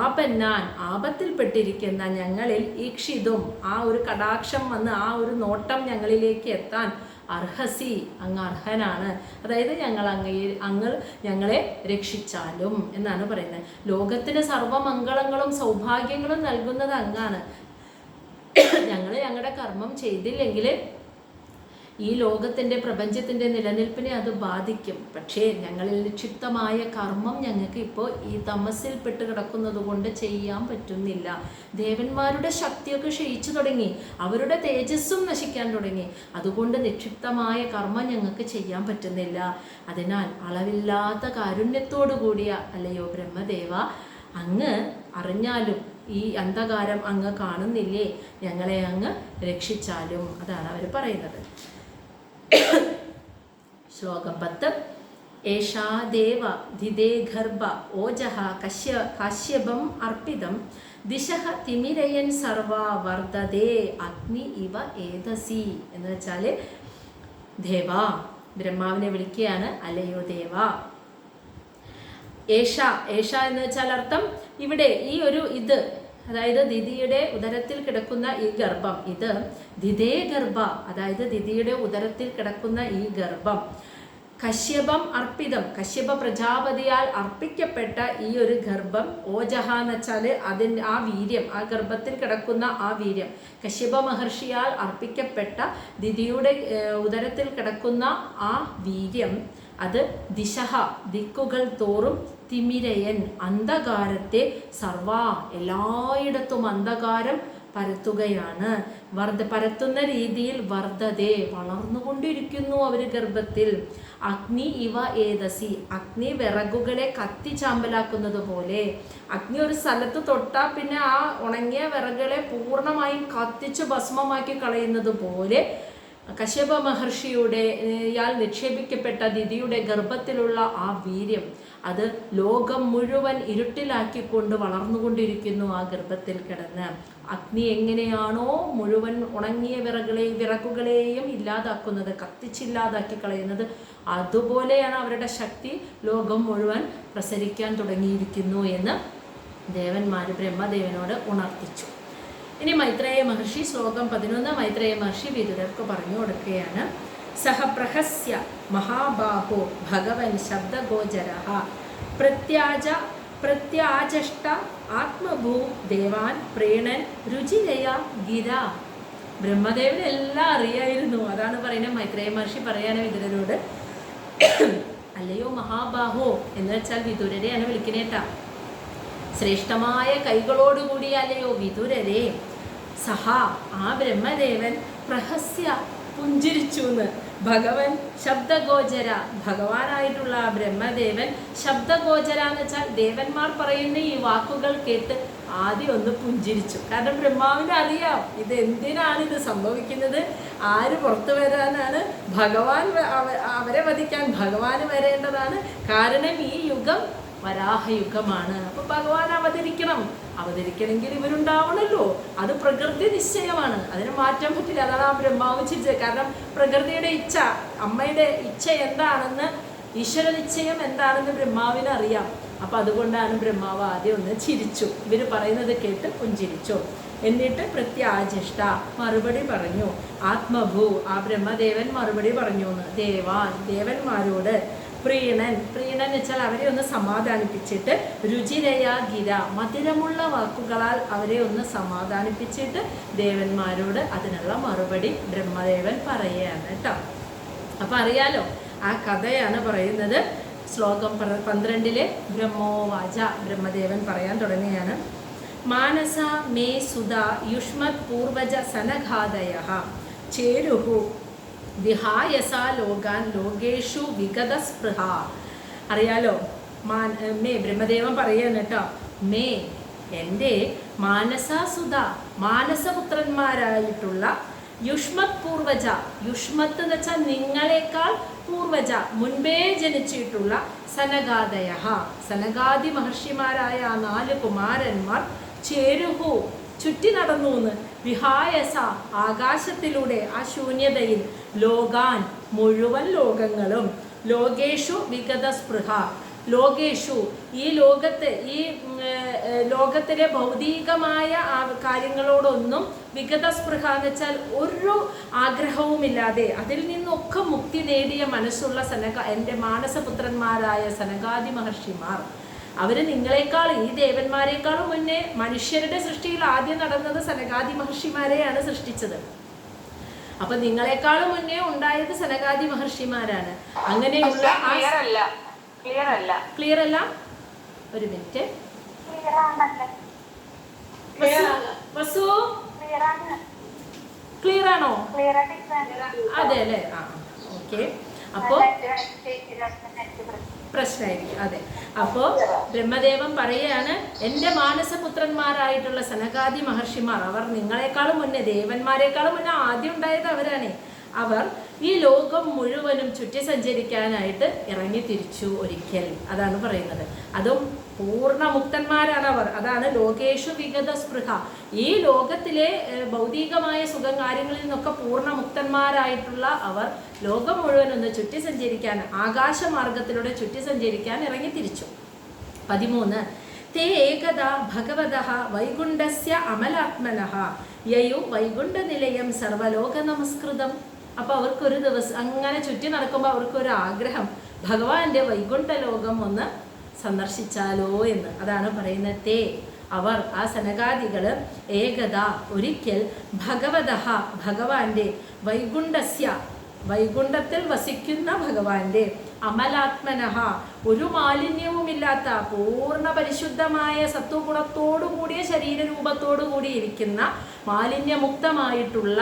ആപന്നാൻ, ആപത്തിൽപ്പെട്ടിരിക്കുന്ന ഞങ്ങളിൽ ഈക്ഷിതും, ആ ഒരു കടാക്ഷം വന്ന് ആ ഒരു നോട്ടം ഞങ്ങളിലേക്ക് എത്താൻ അർഹസി, അങ്ങ് അർഹനാണ്. അതായത് അങ്ങ് ഞങ്ങളെ രക്ഷിച്ചാലും എന്നാണ് പറയുന്നത്. ലോകത്തിന് സർവമംഗളങ്ങളും സൗഭാഗ്യങ്ങളും നൽകുന്നത് അങ്ങാണ്. ഞങ്ങളുടെ കർമ്മം ചെയ്തില്ലെങ്കിൽ ഈ ലോകത്തിൻ്റെ പ്രപഞ്ചത്തിൻ്റെ നിലനിൽപ്പിനെ അത് ബാധിക്കും. പക്ഷേ ഞങ്ങളിൽ നിക്ഷിപ്തമായ കർമ്മം ഞങ്ങൾക്ക് ഇപ്പോൾ ഈ തമസിൽ പെട്ട് കിടക്കുന്നത് കൊണ്ട് ചെയ്യാൻ പറ്റുന്നില്ല. ദേവന്മാരുടെ ശക്തിയൊക്കെ ക്ഷയിച്ചു തുടങ്ങി, അവരുടെ തേജസ്സും നശിക്കാൻ തുടങ്ങി. അതുകൊണ്ട് നിക്ഷിപ്തമായ കർമ്മം ഞങ്ങൾക്ക് ചെയ്യാൻ പറ്റുന്നില്ല. അതിനാൽ അളവില്ലാത്ത കാരുണ്യത്തോടു കൂടിയ അല്ലയോ ബ്രഹ്മദേവ, അങ്ങ് അറിഞ്ഞാലും ഈ അന്ധകാരം അങ്ങ് കാണുന്നില്ലേ, ഞങ്ങളെ അങ്ങ് രക്ഷിച്ചാലും. അതാണ് അവർ പറയുന്നത്. ശ്ലോകം 10. ഏഷാ ദേവ ധിദേ ഗർഭ ഓജഹ കാശ്യപം അർപ്പിതം ദിശഃ തിമിരയൻ സർവ വർദ്ധതേ അഗ്നി ഇവ ഏതസി എന്ന് വെച്ചാൽ ദേവ, ബ്രഹ്മാവിനെ വിളിക്കുകയാണ്. അല്ലയോ ദേവ, ഏഷ എന്ന് വെച്ചാൽ അർത്ഥം ഇവിടെ ഈ ഒരു ഇത്, അതായത് ദിതിയുടെ ഉദരത്തിൽ കിടക്കുന്ന ഈ ഗർഭം, ഇത് ദിതേ ഗർഭ, അതായത് ദിതിയുടെ ഉദരത്തിൽ കിടക്കുന്ന ഈ ഗർഭം കശ്യപം അർപ്പിതം, കശ്യപ പ്രജാപതിയാൽ അർപ്പിക്കപ്പെട്ട ഈ ഒരു ഗർഭം, ഓജഹ എന്ന് വെച്ചാൽ അതിൻ്റെ ആ വീര്യം, ആ ഗർഭത്തിൽ കിടക്കുന്ന ആ വീര്യം, കശ്യപ മഹർഷിയാൽ അർപ്പിക്കപ്പെട്ട ദിതിയുടെ ഉദരത്തിൽ കിടക്കുന്ന ആ വീര്യം, അത് ദിശഹ ദിക്കുകൾ തോറും തിമിരയൻ അന്ധകാരത്തെ സർവ എല്ലായിടത്തും അന്ധകാരം പരത്തുകയാണ്. പരത്തുന്ന രീതിയിൽ വർദ്ധതേ വളർന്നുകൊണ്ടിരിക്കുന്നു അവർ ഗർഭത്തിൽ. അഗ്നി ഇവ ഏതസി, അഗ്നി വിറകുകളെ കത്തിച്ചാമ്പലാക്കുന്നത് പോലെ. അഗ്നി ഒരു സ്ഥലത്ത് തൊട്ടാൽ പിന്നെ ആ ഉണങ്ങിയ വിറകുകളെ പൂർണ്ണമായും കത്തിച്ച് ഭസ്മമാക്കി കളയുന്നത് പോലെ കശ്യപ മഹർഷിയുടെ യാൽ നിക്ഷേപിക്കപ്പെട്ട ദിതിയുടെ ഗർഭത്തിലുള്ള ആ വീര്യം, അത് ലോകം മുഴുവൻ ഇരുട്ടിലാക്കിക്കൊണ്ട് വളർന്നുകൊണ്ടിരിക്കുന്നു ആ ഗർഭത്തിൽ കിടന്ന്. അഗ്നി എങ്ങനെയാണോ മുഴുവൻ ഉണങ്ങിയ വിറകുകളെയും ഇല്ലാതാക്കുന്നത്, കത്തിച്ചില്ലാതാക്കി കളയുന്നത്, അതുപോലെയാണ് അവരുടെ ശക്തി ലോകം മുഴുവൻ പ്രസരിക്കാൻ തുടങ്ങിയിരിക്കുന്നു എന്ന് ദേവന്മാർ ബ്രഹ്മദേവനോട് ഉണർത്തിച്ചു. ഇനി മൈത്രേയ മഹർഷി ശ്ലോകം 11 മൈത്രേയ മഹർഷി വിദുരർക്ക് പറഞ്ഞു കൊടുക്കുകയാണ്. സഹ പ്രഹസ്യ മഹാബാഹോ ഭഗവൻ ശബ്ദഗോചരഃ പ്രത്യാജഷ്ട ആത്മഭൂ ദേവാൻ പ്രേണൻ രുചിരയ ഗിര. ബ്രഹ്മദേവന് എല്ലാം അറിയായിരുന്നു. അതാണ് പറയുന്നത് മൈത്രേയ മഹർഷി പറയാൻ വിദുരരോട്. അല്ലയോ മഹാബാഹോ എന്ന് വെച്ചാൽ വിദുരരെയാണ് വിളിക്കുന്നേട്ടാ. ശ്രേഷ്ഠമായ കൈകളോടുകൂടി അല്ലയോ വിദുരരെ. സഹ ആ ബ്രഹ്മദേവൻ പ്രഹസ്യ പുഞ്ചിരിച്ചു എന്ന്. ഭഗവൻ ശബ്ദഗോചര, ഭഗവാനായിട്ടുള്ള ആ ബ്രഹ്മദേവൻ ശബ്ദഗോചര എന്ന് വെച്ചാൽ ദേവന്മാർ പറയുന്ന ഈ വാക്കുകൾ കേട്ട് ആദ്യം ഒന്ന് പുഞ്ചിരിച്ചു. കാരണം ബ്രഹ്മാവിന് അറിയാം ഇത് എന്തിനാണ് ഇത് സംഭവിക്കുന്നത്, ആര് പുറത്തു വരാനാണ്, ഭഗവാൻ അവരെ വധിക്കാൻ ഭഗവാന് വരേണ്ടതാണ്. കാരണം ഈ യുഗം വരാഹയുഗമാണ്. അപ്പൊ ഭഗവാൻ അവതരിക്കണമെങ്കിൽ ഇവരുണ്ടാവണല്ലോ. അത് പ്രകൃതി നിശ്ചയമാണ്, അതിന് മാറ്റാൻ പറ്റില്ല. അതാണ് ആ ബ്രഹ്മാവ് ചിരിച്ചത്. കാരണം പ്രകൃതിയുടെ ഇച്ഛ, അമ്മയുടെ ഇച്ഛ എന്താണെന്ന്, ഈശ്വര നിശ്ചയം എന്താണെന്ന് ബ്രഹ്മാവിന് അറിയാം. അപ്പൊ അതുകൊണ്ടാണ് ബ്രഹ്മാവ് ആദ്യം ഒന്ന് ചിരിച്ചു. ഇവർ പറയുന്നത് കേട്ട് പുഞ്ചിരിച്ചു. എന്നിട്ട് പ്രത്യാജിഷ്ട മറുപടി പറഞ്ഞു. ആത്മഭൂ ആ ബ്രഹ്മദേവൻ മറുപടി പറഞ്ഞു എന്ന്. ദേവന്മാരോട് പ്രീണൻ വെച്ചാൽ അവരെ ഒന്ന് സമാധാനിപ്പിച്ചിട്ട്, രുചിരയ ഗിര മധുരമുള്ള വാക്കുകളാൽ അവരെ ഒന്ന് സമാധാനിപ്പിച്ചിട്ട് ദേവന്മാരോട് അതിനുള്ള മറുപടി ബ്രഹ്മദേവൻ പറയുകയാണ് കേട്ടോ. അപ്പം അറിയാലോ, ആ കഥയാണ് പറയുന്നത്. ശ്ലോകം 12 ബ്രഹ്മോവാച, ബ്രഹ്മദേവൻ പറയാൻ തുടങ്ങുകയാണ്. മാനസ മേ സുധ യുഷ്മത് പൂർവജ സനഘാതയഃ ചേരുഹു വിഹായസ ലോകാൻ ലോകേഷു വിഗത സ്പൃഹ. അറിയാലോ, മേ ബ്രഹ്മദേവൻ പറയുകയാണ് കേട്ടോ. മേ എൻ്റെ മാനസസുധ മാനസപുത്രന്മാരായിട്ടുള്ള യുഷ്മത് പൂർവജ, യുഷ്മത്ത് എന്ന് വെച്ചാൽ നിങ്ങളെക്കാൾ പൂർവജ മുൻപേ ജനിച്ചിട്ടുള്ള സനഗാദയ, സനഗാദി മഹർഷിമാരായ ആ 4 കുമാരന്മാർ ചേരുഹു ചുറ്റി നടന്നു എന്ന്. വിഹായസ ആകാശത്തിലൂടെ ആ ശൂന്യതയിൽ ലോകാൻ മുഴുവൻ ലോകങ്ങളും ലോകേഷു വിഗത സ്പൃഹ ലോകേഷു ഈ ലോകത്ത് ഈ ലോകത്തിലെ ഭൗതികമായ കാര്യങ്ങളോടൊന്നും വിഗത സ്പൃഹ എന്ന് വെച്ചാൽ ഒരു ആഗ്രഹവുമില്ലാതെ അതിൽ നിന്നൊക്കെ മുക്തി നേടിയ മനസ്സുള്ള എൻ്റെ മാനസപുത്രന്മാരായ സനകാദി മഹർഷിമാർ അവർ നിങ്ങളെക്കാൾ ഈ ദേവന്മാരെക്കാളും മുന്നേ മനുഷ്യരുടെ സൃഷ്ടിയിൽ ആദ്യം നടന്നത് സനകാദി മഹർഷിമാരെയാണ് സൃഷ്ടിച്ചത്. അപ്പൊ നിങ്ങളെക്കാളും മുന്നേ ഉണ്ടായത് സനകാദി മഹർഷിമാരാണ്. അങ്ങനെയുള്ള ക്ലിയർ അല്ല, ഒരു മിനിറ്റ്. വസു ക്ലിയർ ആണോ? അതെ അല്ലേ? ആ ഓക്കെ. അപ്പോ പ്രശ്നമായിരിക്കും. അതെ. അപ്പോൾ ബ്രഹ്മദേവൻ പറയുകയാണ്, എൻ്റെ മാനസപുത്രന്മാരായിട്ടുള്ള സനകാദി മഹർഷിമാർ അവർ നിങ്ങളെക്കാളും മുന്നേ ദേവന്മാരെക്കാളും മുന്നേ ആദ്യം ഉണ്ടായത് അവരാണ്. അവർ ഈ ലോകം മുഴുവനും ചുറ്റി സഞ്ചരിക്കാനായിട്ട് ഇറങ്ങി തിരിച്ചു ഒരിക്കൽ. അതാണ് പറയുന്നത്. അതും പൂർണ്ണമുക്തന്മാരാണ് അവർ. അതാണ് ലോകേഷു വിഗത സ്പൃഹ. ഈ ലോകത്തിലെ ഭൗതികമായ സുഖം കാര്യങ്ങളിൽ നിന്നൊക്കെ പൂർണ്ണമുക്തന്മാരായിട്ടുള്ള അവർ ലോകം മുഴുവനൊന്ന് ചുറ്റി സഞ്ചരിക്കാൻ, ആകാശമാർഗത്തിലൂടെ ചുറ്റി സഞ്ചരിക്കാൻ ഇറങ്ങി തിരിച്ചു. 13 തേ ഏകദ ഭഗവതഃ വൈകുണ്ഠസ്യ അമലാത്മനഃ യയു വൈകുണ്ഠ നിലയം സർവലോക നമസ്കൃതം. അപ്പോൾ അവർക്കൊരു ദിവസം അങ്ങനെ ചുറ്റി നടക്കുമ്പോൾ അവർക്കൊരു ആഗ്രഹം, ഭഗവാന്റെ വൈകുണ്ഠ ലോകം ഒന്ന് സന്ദർശിച്ചാലോ എന്ന്. അതാണ് പറയുന്നത്. തേ അവർ ആ സനകാദികള് ഏകദ ഒരിക്കൽ ഭഗവതഃ ഭഗവാന്റെ വൈകുണ്ഠസ്യ വൈകുണ്ഠത്തിൽ വസിക്കുന്ന ഭഗവാന്റെ അമലാത്മനഃ ഒരു മാലിന്യവുമില്ലാത്ത പൂർണ്ണ പരിശുദ്ധമായ സത്വഗുണത്തോടു കൂടിയ ശരീരരൂപത്തോടു കൂടി ഇരിക്കുന്ന മാലിന്യമുക്തമായിട്ടുള്ള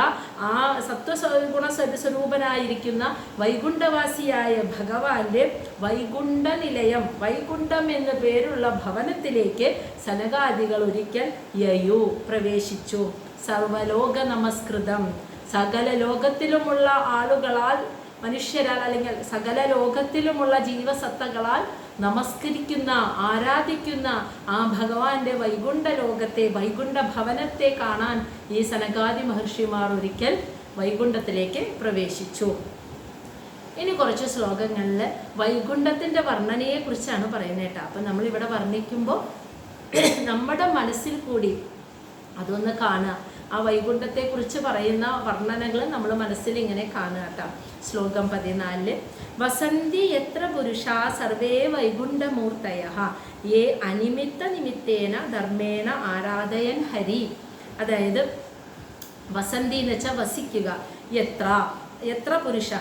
ആ സത്വഗുണ സ്വരൂപനായിരിക്കുന്ന വൈകുണ്ഠവാസിയായ ഭഗവാന്റെ വൈകുണ്ഠ നിലയം, വൈകുണ്ഠം എന്നു പേരുള്ള ഭവനത്തിലേക്ക് സനകാദികൾ ഒരിക്കൽ യയു പ്രവേശിച്ചു. സർവലോക നമസ്കൃതം സകല ലോകത്തിലുമുള്ള ആളുകളാൽ, മനുഷ്യരാൽ അല്ലെങ്കിൽ സകല ലോകത്തിലുമുള്ള ജീവസത്തകളാൽ നമസ്കരിക്കുന്ന ആരാധിക്കുന്ന ആ ഭഗവാന്റെ വൈകുണ്ഠ ലോകത്തെ, വൈകുണ്ഠ ഭവനത്തെ കാണാൻ ഈ സനകാദി മഹർഷിമാർ ഒരിക്കൽ വൈകുണ്ഠത്തിലേക്ക് പ്രവേശിച്ചു. ഇനി കുറച്ച് ശ്ലോകങ്ങളിൽ വൈകുണ്ഠത്തിൻ്റെ വർണ്ണനയെക്കുറിച്ചാണ് പറയുന്നത് കേട്ടോ. അപ്പം നമ്മളിവിടെ വർണ്ണിക്കുമ്പോൾ നമ്മുടെ മനസ്സിൽ കൂടി അതൊന്ന് കാണുക. ആ വൈകുണ്ഠത്തെക്കുറിച്ച് പറയുന്ന വർണ്ണനകൾ നമ്മൾ മനസ്സിൽ ഇങ്ങനെ കാണുക കേട്ടോ. ശ്ലോകം 14 വസന്തി എത്ര പുരുഷാ സർവേ വൈകുണ്ഠമൂർത്തയഃ യേ അനിമിത്ത നിമിത്തേന ധർമ്മേണ ആരാധയൻ ഹരി. അതായത് വസന്തി എന്ന് വെച്ചാൽ വസിക്കുക. എത്ര പുരുഷ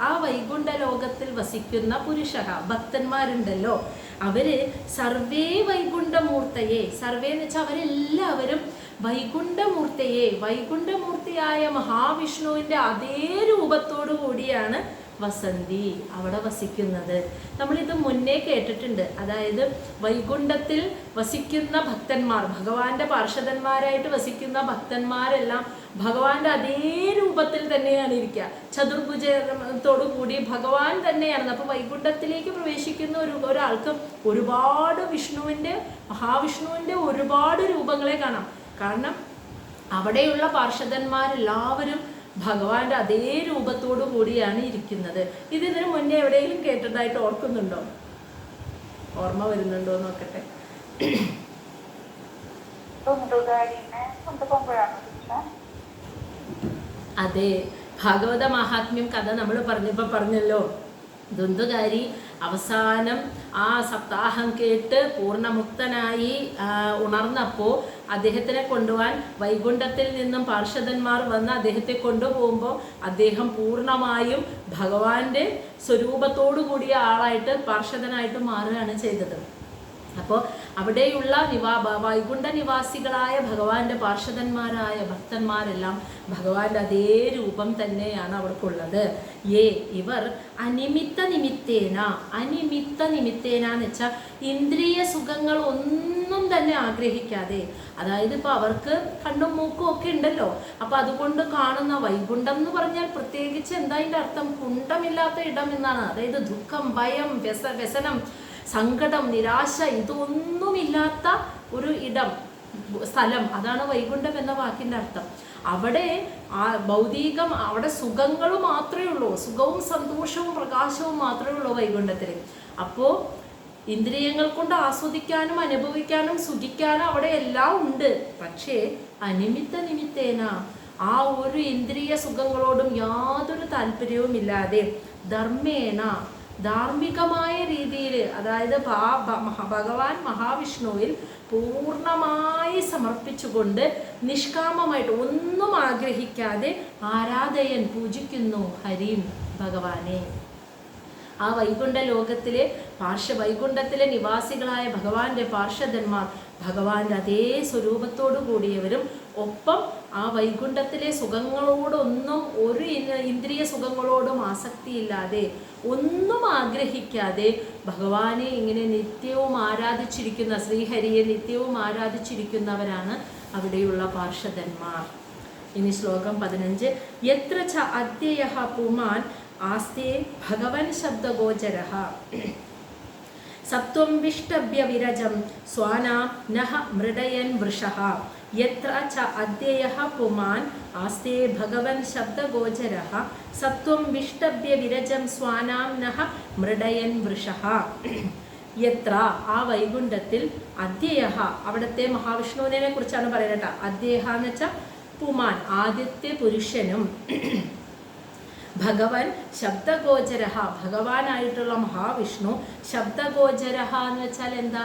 ആ വൈകുണ്ഠ ലോകത്തിൽ വസിക്കുന്ന പുരുഷ ഭക്തന്മാരുണ്ടല്ലോ, അവര് സർവേ വൈകുണ്ഠമൂർത്തയെ, സർവേ എന്ന് വെച്ചാൽ അവരെല്ലാവരും വൈകുണ്ഠമൂർത്തയെ, വൈകുണ്ഠമൂർത്തിയായ മഹാവിഷ്ണുവിൻ്റെ അതേ രൂപത്തോടു കൂടിയാണ് വസന്തി അവിടെ വസിക്കുന്നത്. നമ്മളിത് മുന്നേ കേട്ടിട്ടുണ്ട്. അതായത് വൈകുണ്ഠത്തിൽ വസിക്കുന്ന ഭക്തന്മാർ, ഭഗവാന്റെ പാർഷദന്മാരായിട്ട് വസിക്കുന്ന ഭക്തന്മാരെല്ലാം ഭഗവാന്റെ അതേ രൂപത്തിൽ തന്നെയാണ് ഇരിക്കുക. ചതുർഭുജത്തോടു കൂടി ഭഗവാൻ തന്നെയാണ്. അപ്പോൾ വൈകുണ്ഠത്തിലേക്ക് പ്രവേശിക്കുന്ന ഒരാൾക്ക് ഒരുപാട് മഹാവിഷ്ണുവിൻ്റെ ഒരുപാട് രൂപങ്ങളെ കാണാം. കാരണം അവിടെയുള്ള പാർഷദന്മാരെല്ലാവരും ഭഗവാന്റെ അതേ രൂപത്തോടു കൂടിയാണ് ഇരിക്കുന്നത്. ഇതിന് മുന്നേ എവിടെയെങ്കിലും കേട്ടതായിട്ട് ഓർക്കുന്നുണ്ടോ? ഓർമ്മ വരുന്നുണ്ടോ നോക്കട്ടെ. അതെ, ഭാഗവത മഹാത്മ്യം കഥ നമ്മൾ പറഞ്ഞല്ലോ. ദ്വന്ദ്വകാരി അവസാനം ആ സപ്താഹം കേട്ട് പൂർണ്ണമുക്തനായി ഉണർന്നപ്പോൾ അദ്ദേഹത്തിനെ കൊണ്ടുപോകാൻ വൈകുണ്ഠത്തിൽ നിന്നും പാർഷദന്മാർ വന്ന് അദ്ദേഹത്തെ കൊണ്ടുപോകുമ്പോൾ അദ്ദേഹം പൂർണ്ണമായും ഭഗവാന്റെ സ്വരൂപത്തോടു കൂടിയ ആളായിട്ട് പാർഷദനായിട്ട് മാറുകയാണ് ചെയ്തത്. അപ്പോൾ അവിടെയുള്ള വൈകുണ്ഠ നിവാസികളായ ഭഗവാന്റെ പാർഷദന്മാരായ ഭക്തന്മാരെല്ലാം ഭഗവാന്റെ അതേ രൂപം തന്നെയാണ് അവർക്കുള്ളത്. ഇവർ അനിമിത്ത നിമിത്തേന എന്ന് വെച്ചാൽ ഇന്ദ്രിയ സുഖങ്ങൾ ഒന്നും തന്നെ ആഗ്രഹിക്കാതെ, അതായത് ഇപ്പോൾ അവർക്ക് കണ്ണും മൂക്കും ഒക്കെ ഉണ്ടല്ലോ, അപ്പോൾ അതുകൊണ്ട് കാണുന്ന വൈകുണ്ഠം എന്ന് പറഞ്ഞാൽ പ്രത്യേകിച്ച് എന്താ അതിൻ്റെ അർത്ഥം? കുണ്ഠമില്ലാത്ത ഇടം എന്നാണ്. അതായത് ദുഃഖം, ഭയം, വ്യസനം, സങ്കടം, നിരാശ ഇതൊന്നുമില്ലാത്ത ഒരു ഇടം, സ്ഥലം, അതാണ് വൈകുണ്ഠം എന്ന വാക്കിൻ്റെ അർത്ഥം. അവിടെ ആ ഭൗതികം, അവിടെ സുഖങ്ങൾ മാത്രമേ ഉള്ളൂ, സുഖവും സന്തോഷവും പ്രകാശവും മാത്രമേ ഉള്ളൂ വൈകുണ്ഠത്തിൽ. അപ്പോൾ ഇന്ദ്രിയങ്ങൾ കൊണ്ട് ആസ്വദിക്കാനും അനുഭവിക്കാനും സുഖിക്കാനും അവിടെ എല്ലാം ഉണ്ട്. പക്ഷേ നിമിത്തേന ആ ഒരു ഇന്ദ്രിയ സുഖങ്ങളോടും യാതൊരു താല്പര്യവുമില്ലാതെ ധർമ്മേണ ധാർമ്മികമായ രീതിയിൽ, അതായത് ഭഗവാൻ മഹാവിഷ്ണുവിൽ പൂർണ്ണമായി സമർപ്പിച്ചുകൊണ്ട് നിഷ്കാമമായിട്ട് ഒന്നും ആഗ്രഹിക്കാതെ ആരാധയൻ പൂജിക്കുന്നു ഹരിം ഭഗവാനെ. ആ വൈകുണ്ഠ ലോകത്തിലെ വൈകുണ്ഠത്തിലെ നിവാസികളായ ഭഗവാന്റെ പാർഷദന്മാർ ഭഗവാന്റെ അതേ സ്വരൂപത്തോടു കൂടിയവരും ഒപ്പം ആ വൈകുണ്ഠത്തിലെ സുഖങ്ങളോടൊന്നും ഒരു ഇന്ദ്രിയ സുഖങ്ങളോടും ആസക്തിയില്ലാതെ ഒന്നും ആഗ്രഹിക്കാതെ ഭഗവാനെ ഇങ്ങനെ നിത്യവും ആരാധിച്ചിരിക്കുന്ന, ശ്രീഹരിയെ നിത്യവും ആരാധിച്ചിരിക്കുന്നവരാണ് അവിടെയുള്ള പാർഷദന്മാർ. ഇനി ശ്ലോകം 15. യത്ര ച അദ്യയഃ പുമാൻ ആസ്തേ ഭഗവൻ ശബ്ദഗോചരഃ സത്വം വിഷ്ടഭ്യ വിരജം സ്വാനാം നഃ മൃഡയൻ വൃഷഃ. യത്ര ച അദ്യയഃ പുമാൻ ആസ്തേ ഭഗവൻ ശബ്ദഗോചരഃ സത്വം വിഷ്ടഭ്യ വിരജം സ്വാനാം നഃ മൃഡയൻ വൃഷഃ. യത്ര ആ വൈകുണ്ഠത്തിൽ അദ്യയഃ, അവിടുത്തെ മഹാവിഷ്ണുവിനെ കുറിച്ചാണ് പറയുന്നത്. അദ്യയഃ എന്ന് വെച്ചാൽ പുമാൻ, ആദ്യത്തെ പുരുഷനും, ഭഗവൻ ശബ്ദഗോചരഃ ഭഗവാനായിട്ടുള്ള മഹാവിഷ്ണു. ശബ്ദഗോചരഃ എന്ന് വെച്ചാൽ എന്താ?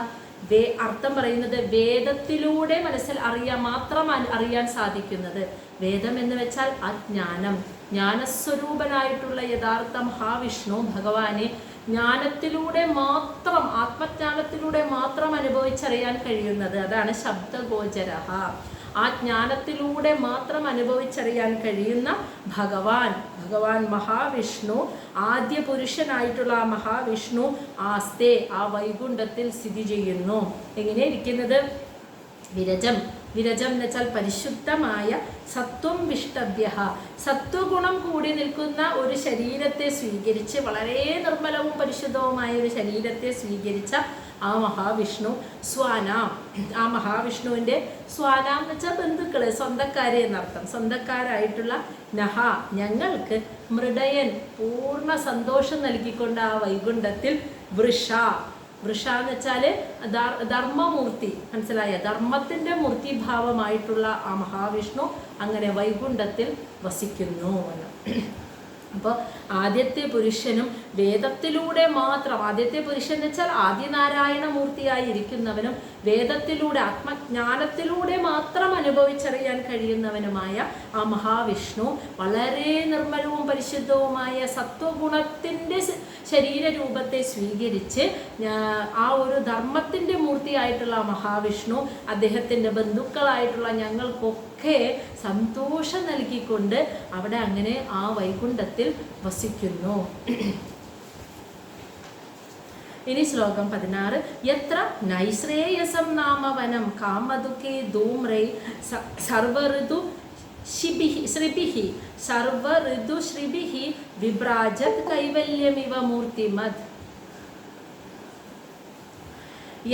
അർത്ഥം പറയുന്നത് വേദത്തിലൂടെ മാത്രം അറിയാൻ സാധിക്കുന്നത്. വേദം എന്ന് വെച്ചാൽ അജ്ഞാനം. ജ്ഞാനസ്വരൂപനായിട്ടുള്ള യഥാർത്ഥ മഹാവിഷ്ണു ഭഗവാനെ ജ്ഞാനത്തിലൂടെ മാത്രം, ആത്മജ്ഞാനത്തിലൂടെ മാത്രം അനുഭവിച്ചറിയാൻ കഴിയുന്നത്, അതാണ് ശബ്ദഗോചരഃ. ആ ജ്ഞാനത്തിലൂടെ മാത്രം അനുഭവിച്ചറിയാൻ കഴിയുന്ന ഭഗവാൻ മഹാവിഷ്ണു, ആദ്യ പുരുഷനായിട്ടുള്ള ആ മഹാവിഷ്ണു ആസ്തേ ആ വൈകുണ്ഠത്തിൽ സ്ഥിതി ചെയ്യുന്നു. എങ്ങനെ ഇരിക്കുന്നത്? വിരജം എന്ന് വെച്ചാൽ പരിശുദ്ധമായ, സത്വം വിഷ്ടഭ്യ സത്വഗുണം കൂടി നിൽക്കുന്ന ഒരു ശരീരത്തെ സ്വീകരിച്ച്, വളരെ നിർമ്മലവും പരിശുദ്ധവുമായ ഒരു ശരീരത്തെ സ്വീകരിച്ച ആ മഹാവിഷ്ണു സ്വാനാം, ആ മഹാവിഷ്ണുവിൻ്റെ സ്വാനാം എന്ന് വെച്ചാൽ ബന്ധുക്കള്, സ്വന്തക്കാരെ എന്നർത്ഥം. സ്വന്തക്കാരായിട്ടുള്ള നഹ ഞങ്ങൾക്ക് മൃഡയൻ പൂർണ്ണ സന്തോഷം നൽകിക്കൊണ്ട് ആ വൈകുണ്ഠത്തിൽ വൃഷ എന്ന് വെച്ചാൽ ധർമ്മമൂർത്തി, മനസ്സിലായ? ധർമ്മത്തിൻ്റെ മൂർത്തിഭാവമായിട്ടുള്ള ആ മഹാവിഷ്ണു അങ്ങനെ വൈകുണ്ഠത്തിൽ വസിക്കുന്നു എന്ന്. അപ്പോൾ ആദ്യത്തെ പുരുഷനും വേദത്തിലൂടെ മാത്രം, ആദ്യത്തെ പുരുഷൻ എന്ന് വെച്ചാൽ ആദിനാരായണ മൂർത്തിയായി ഇരിക്കുന്നവനും വേദത്തിലൂടെ ആത്മജ്ഞാനത്തിലൂടെ മാത്രം അനുഭവിച്ചറിയാൻ കഴിയുന്നവനുമായ ആ മഹാവിഷ്ണു വളരെ നിർമ്മലവും പരിശുദ്ധവുമായ സത്വഗുണത്തിൻ്റെ ശരീരരൂപത്തെ സ്വീകരിച്ച് ആ ഒരു ധർമ്മത്തിൻ്റെ മൂർത്തിയായിട്ടുള്ള മഹാവിഷ്ണു അദ്ദേഹത്തിൻ്റെ ബന്ധുക്കളായിട്ടുള്ള ഞങ്ങൾക്കൊക്കെ സന്തോഷം നൽകിക്കൊണ്ട് അവിടെ അങ്ങനെ ആ വൈകുണ്ഠത്തിൽ വസിക്കുന്നു. ഇനി ശ്ലോകം 16. യത്ര നൈശ്രേയസം നാമവനം കാമദുഃഖേ ധൂമ്രൈ സർവഋതു ശ്രീഭിഃ വിഭ്രാജത് കൈവല്യമിവ മൂർത്തിമത്.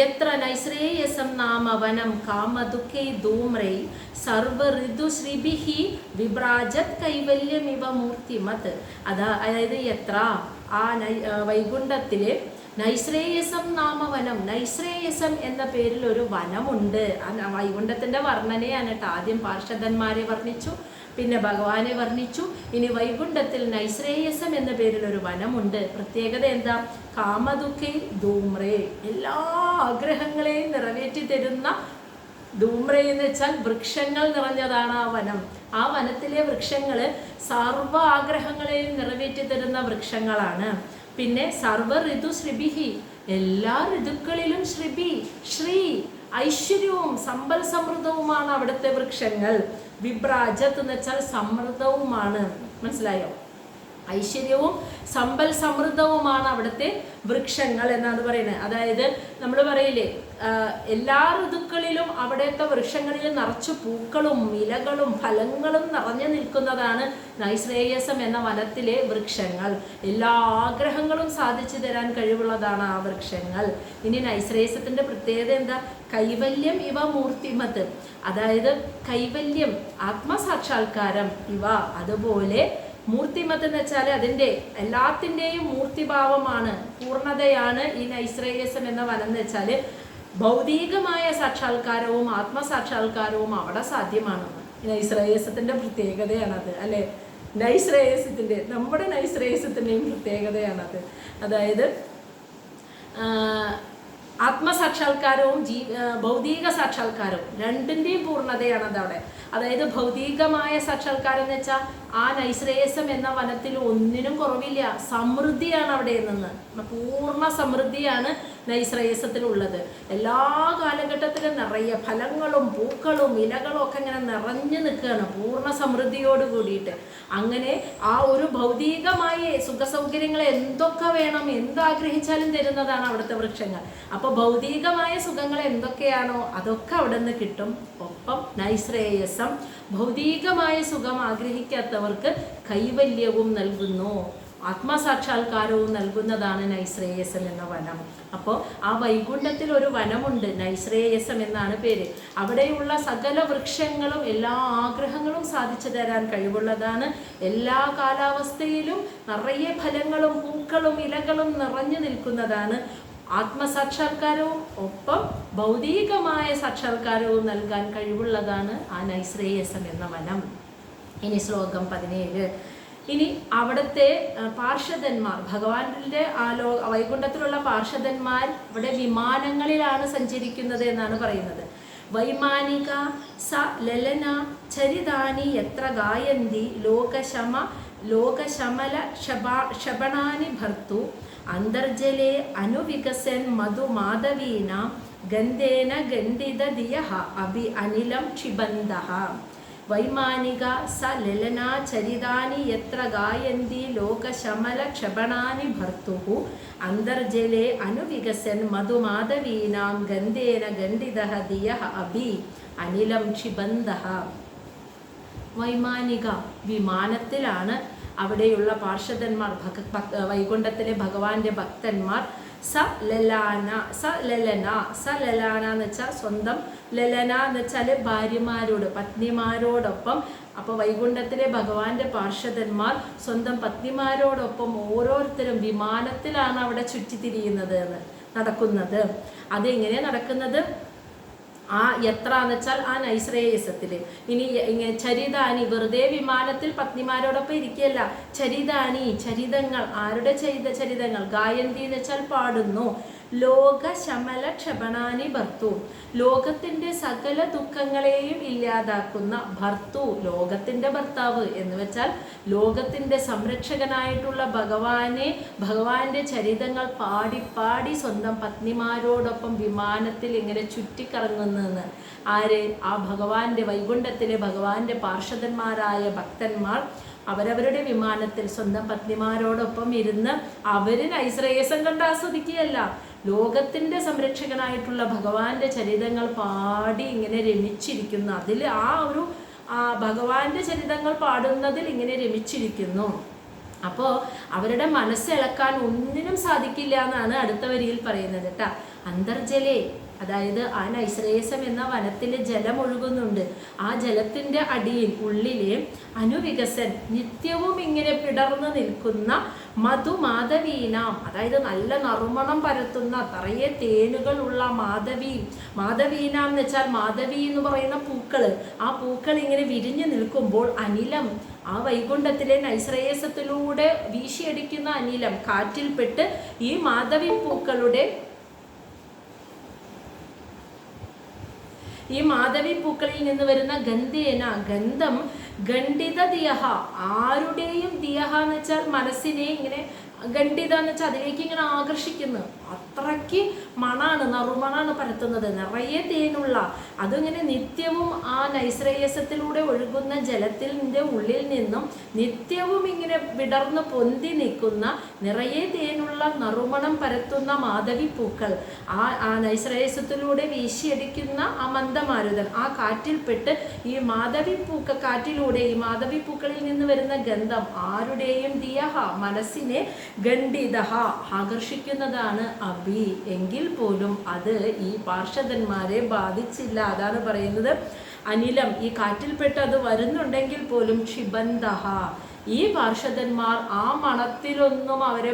യത്ര നൈശ്രേയസം നാമ വനം കാമദുഃഖേ ധൂമ്രൈ സർവഋതുശ്രീഭിഃ വിഭ്രാജത് കൈവല്യമിവ മൂർത്തിമത്. അതായത് യത്ര ആ വൈകുണ്ഠത്തിലെ നൈശ്രേയസം നാമവനം, നൈശ്രേയസം എന്ന പേരിൽ ഒരു വനമുണ്ട്. വൈകുണ്ഠത്തിൻ്റെ വർണ്ണനയാണ് കേട്ടോ. ആദ്യം പാർഷദന്മാരെ വർണ്ണിച്ചു, പിന്നെ ഭഗവാനെ വർണ്ണിച്ചു. ഇനി വൈകുണ്ഠത്തിൽ നൈശ്രേയസം എന്ന പേരിൽ ഒരു വനമുണ്ട്. പ്രത്യേകത എന്താ? കാമദുഃഖേ ധൂമ്രേ, എല്ലാ ആഗ്രഹങ്ങളെയും നിറവേറ്റി തരുന്ന, ധൂമ്രേ എന്ന് വെച്ചാൽ വൃക്ഷങ്ങൾ നിറഞ്ഞതാണ് ആ വനം. ആ വനത്തിലെ വൃക്ഷങ്ങൾ സർവ ആഗ്രഹങ്ങളെയും നിറവേറ്റി തരുന്ന വൃക്ഷങ്ങളാണ്. പിന്നെ സർവ ഋതു ശ്രീഭിഃ, എല്ലാ ഋതുക്കളിലും ശ്രീ ഐശ്വര്യവും സമ്പൽ സമൃദ്ധവുമാണ് അവിടുത്തെ വൃക്ഷങ്ങൾ. വിഭ്രാജത്ത് എന്ന് വെച്ചാൽ സമൃദ്ധവുമാണ്, മനസ്സിലായോ? ഐശ്വര്യവും സമ്പൽ സമൃദ്ധവുമാണ് അവിടുത്തെ വൃക്ഷങ്ങൾ എന്നാണ് പറയുന്നത്. അതായത് നമ്മൾ പറയില്ലേ, എല്ലാ ഋതുക്കളിലും അവിടുത്തെ വൃക്ഷങ്ങളിൽ നിറച്ചു പൂക്കളും ഇലകളും ഫലങ്ങളും നിറഞ്ഞു നിൽക്കുന്നതാണ് നൈശ്രേയസം എന്ന വനത്തിലെ വൃക്ഷങ്ങൾ. എല്ലാ ആഗ്രഹങ്ങളും സാധിച്ചു തരാൻ കഴിവുള്ളതാണ് ആ വൃക്ഷങ്ങൾ. ഇനി നൈശ്രേയസത്തിന്റെ പ്രത്യേകത എന്താ? കൈവല്യം ഇവ മൂർത്തിമത്, അതായത് കൈവല്യം ആത്മസാക്ഷാത്കാരം ഇവ, അതുപോലെ മൂർത്തിമത്ത് എന്ന് വെച്ചാൽ അതിൻ്റെ എല്ലാത്തിൻ്റെയും മൂർത്തിഭാവമാണ്, പൂർണ്ണതയാണ് ഈ നൈശ്രേയസം എന്ന വനം എന്ന് വെച്ചാൽ ഭൗതികമായ സാക്ഷാത്കാരവും ആത്മസാക്ഷാത്കാരവും അവിടെ സാധ്യമാണ്. നൈശ്രേയസത്തിൻ്റെ പ്രത്യേകതയാണത്, അല്ലേ? നൈശ്രേയസത്തിൻ്റെ, നമ്മുടെ നൈശ്രേയസത്തിൻ്റെയും പ്രത്യേകതയാണത്. അതായത് ആത്മസാക്ഷാത്കാരവും ഭൗതിക സാക്ഷാത്കാരവും രണ്ടിൻ്റെയും പൂർണ്ണതയാണത് അവിടെ. അതായത് ഭൗതികമായ സാക്ഷാത്കാരം എന്ന് വെച്ചാൽ ആ നൈശ്രേയസം എന്ന വനത്തിൽ ഒന്നിനും കുറവില്ല, സമൃദ്ധിയാണ് അവിടെ നിന്ന്, പൂർണ്ണ സമൃദ്ധിയാണ് നൈശ്രേയസത്തിലുള്ളത്. എല്ലാ കാലഘട്ടത്തിലും നിറയെ ഫലങ്ങളും പൂക്കളും ഇലകളും ഒക്കെ ഇങ്ങനെ നിറഞ്ഞു നിൽക്കുകയാണ് പൂർണ്ണ സമൃദ്ധിയോട് കൂടിയിട്ട്. അങ്ങനെ ആ ഒരു ഭൗതികമായ സുഖസൗകര്യങ്ങൾ എന്തൊക്കെ വേണം, എന്താഗ്രഹിച്ചാലും തരുന്നതാണ് അവിടുത്തെ വൃക്ഷങ്ങൾ. അപ്പോൾ ഭൗതികമായ സുഖങ്ങൾ എന്തൊക്കെയാണോ അതൊക്കെ അവിടെ നിന്ന് കിട്ടും. ഒപ്പം നൈശ്രേയസം ഭൗതികമായ സുഖം ആഗ്രഹിക്കാത്തവർക്ക് കൈവല്യവും നൽകുന്നു, ആത്മസാക്ഷാത്കാരവും നൽകുന്നതാണ് നൈശ്രേയസം എന്ന വനം. അപ്പോൾ ആ വൈകുണ്ഠത്തിൽ ഒരു വനമുണ്ട്, നൈശ്രേയസം എന്നാണ് പേര്. അവിടെയുള്ള സകല വൃക്ഷങ്ങളും എല്ലാ ആഗ്രഹങ്ങളും സാധിച്ചു തരാൻ കഴിവുള്ളതാണ്. എല്ലാ കാലാവസ്ഥയിലും നിറയെ ഫലങ്ങളും പൂക്കളും ഇലകളും നിറഞ്ഞു നിൽക്കുന്നതാണ്. ആത്മസാക്ഷാത്കാരവും ഒപ്പം ഭൗതികമായ സാക്ഷാത്കാരവും നൽകാൻ കഴിവുള്ളതാണ് ആ നൈശ്രേയസം എന്ന വനം. ഇനി ശ്ലോകം 17. ഇനി അവിടുത്തെ പാർഷദന്മാർ, ഭഗവാന്റെ വൈകുണ്ഠത്തിലുള്ള പാർഷദന്മാർ ഇവിടെ വിമാനങ്ങളിലാണ് സഞ്ചരിക്കുന്നത് എന്നാണ് പറയുന്നത്. വൈമാനിക സ ലലന ചരിതാനി എത്ര ഗായന്തി ലോകശമല ശബണാനി ഭർത്തു അന്തർജലേ അനുവികസൻ മധുമാധവീന ഗന്ധേന ഗന്ധിത ദിയഃ അഭി അനിലം ക്ഷിബന്തഃ. വൈമാനിക സ ലലനാ ചരിതാനി യത്ര ഗായന്തി ലോകശമല ക്ഷപണാനി ഭർത്തുഃ അന്തർജലേ അനുവികസൻ മധുമാധവീനാം ഗന്ധേന ഗന്ധിതഃ ദിയഃ അഭി അനിലം ക്ഷിബന്തഃ. വൈമാനിക വിമാനത്തിലാണ് അവിടെയുള്ള പാർഷദന്മാർ, വൈകുണ്ഠത്തിലെ ഭഗവാന്റെ ഭക്തന്മാർ. സ ലലാന എന്ന് വെച്ചാൽ സ്വന്തം, ലലന എന്ന് വെച്ചാൽ ഭാര്യമാരോട്, പത്നിമാരോടൊപ്പം. അപ്പോൾ വൈകുണ്ഠത്തിലെ ഭഗവാന്റെ പാർഷദന്മാർ സ്വന്തം പത്നിമാരോടൊപ്പം ഓരോരുത്തരും വിമാനത്തിലാണ് അവിടെ ചുറ്റിത്തിരിയുന്നത്, നടക്കുന്നത്. അതെങ്ങനെ നടക്കുന്നത്? ആ യത്ര എന്ന് വെച്ചാൽ ആ നൈശ്രേയസത്തിൽ. ഇനി ചരിതാനി, വെറുതെ വിമാനത്തിൽ പത്നിമാരോടൊപ്പം ഇരിക്കുകയല്ല, ചരിതാനി ചരിതങ്ങൾ. ആരുടെ ചരിതങ്ങൾ? ഗായന്തി എന്ന് വെച്ചാൽ പാടുന്നു. ലോക ശമല ക്ഷപണാനി ഭർത്തു, ലോകത്തിന്റെ സകല ദുഃഖങ്ങളെയും ഇല്ലാതാക്കുന്ന ഭർത്തു, ലോകത്തിന്റെ ഭർത്താവ് എന്ന് വെച്ചാൽ ലോകത്തിന്റെ സംരക്ഷകനായിട്ടുള്ള ഭഗവാന്റെ ചരിതങ്ങൾ പാടി പാടി സ്വന്തം പത്നിമാരോടൊപ്പം വിമാനത്തിൽ ഇങ്ങനെ ചുറ്റിക്കറങ്ങുന്നെന്ന്. ആര്? ആ ഭഗവാന്റെ വൈകുണ്ഠത്തിലെ ഭഗവാന്റെ പാർഷദന്മാരായ ഭക്തന്മാർ അവരവരുടെ വിമാനത്തിൽ സ്വന്തം പത്നിമാരോടൊപ്പം ഇരുന്ന് അവർ നൈശ്രേയസം കണ്ട് ആസ്വദിക്കുകയല്ല, ലോകത്തിന്റെ സംരക്ഷകനായിട്ടുള്ള ഭഗവാന്റെ ചരിതങ്ങൾ പാടി ഇങ്ങനെ രമിച്ചിരിക്കുന്നു. അതിൽ ഭഗവാന്റെ ചരിതങ്ങൾ പാടുന്നതിൽ ഇങ്ങനെ രമിച്ചിരിക്കുന്നു. അപ്പോൾ അവരുടെ മനസ്സിളക്കാൻ ഒന്നിനും സാധിക്കില്ല എന്നാണ് അടുത്ത വരിയിൽ പറയുന്നത് കേട്ടാ. അന്തർജലേ, അതായത് ആ നൈശ്രേയസം എന്ന വനത്തിൽ ജലം ഒഴുകുന്നുണ്ട്. ആ ജലത്തിൻ്റെ അടിയിൽ ഉള്ളിലെ അനുവികസൻ, നിത്യവും ഇങ്ങനെ പിടർന്നു നിൽക്കുന്ന മധുമാധവീനാം, അതായത് നല്ല നറുമണം പരത്തുന്ന നിറയെ തേനുകൾ ഉള്ള മാധവീനാം എന്ന് വെച്ചാൽ മാധവി എന്ന് പറയുന്ന പൂക്കൾ. ആ പൂക്കൾ ഇങ്ങനെ വിരിഞ്ഞു നിൽക്കുമ്പോൾ അനിലം, ആ വൈകുണ്ഠത്തിലെ നൈശ്രേയസത്തിലൂടെ വീശിയടിക്കുന്ന അനിലം, കാറ്റിൽപ്പെട്ട് ഈ മാധവി പൂക്കളിൽ നിന്ന് വരുന്ന ഗന്ധേന, ഗന്ധം, ഗണ്ഡിത ദിയഹ, ആരുടെയും ദിയഹ എന്ന് വെച്ചാൽ മനസ്സിനെ ഇങ്ങനെ ഖണ്ഡിത എന്ന് വെച്ചാൽ അതിലേക്ക് ഇങ്ങനെ ആകർഷിക്കുന്നു. അത്രയ്ക്ക് മണാണ്, നറുമണാണ് പരത്തുന്നത്, നിറയെ തേനുള്ള. അതിങ്ങനെ നിത്യവും ആ നൈശ്രേയസത്തിലൂടെ ഒഴുകുന്ന ജലത്തിൻ്റെ ഉള്ളിൽ നിന്നും നിത്യവും ഇങ്ങനെ വിടർന്ന് പൊന്തി നിൽക്കുന്ന നിറയെ തേനുള്ള നറുമണം പരത്തുന്ന മാധവിപ്പൂക്കൾ, ആ നൈശ്രേയസത്തിലൂടെ വീശിയടിക്കുന്ന ആ മന്ദമാരുതൻ, ആ കാറ്റിൽപ്പെട്ട് ഈ കാറ്റിലൂടെ ഈ മാധവിപ്പൂക്കളിൽ നിന്ന് വരുന്ന ഗന്ധം ആരുടെയും ദിയഹ മനസ്സിനെ ഖണ്ഡിതഹ ആകർഷിക്കുന്നതാണ് അഭി. എങ്കിൽ പോലും അത് ഈ പാർഷദന്മാരെ ബാധിച്ചില്ല. അതാണ് പറയുന്നത്, അനിലം ഈ കാറ്റിൽപ്പെട്ട് അത് വരുന്നുണ്ടെങ്കിൽ പോലും ക്ഷിബന്തഹ, ഈ പാർഷദന്മാർ ആ മണത്തിലൊന്നും അവർ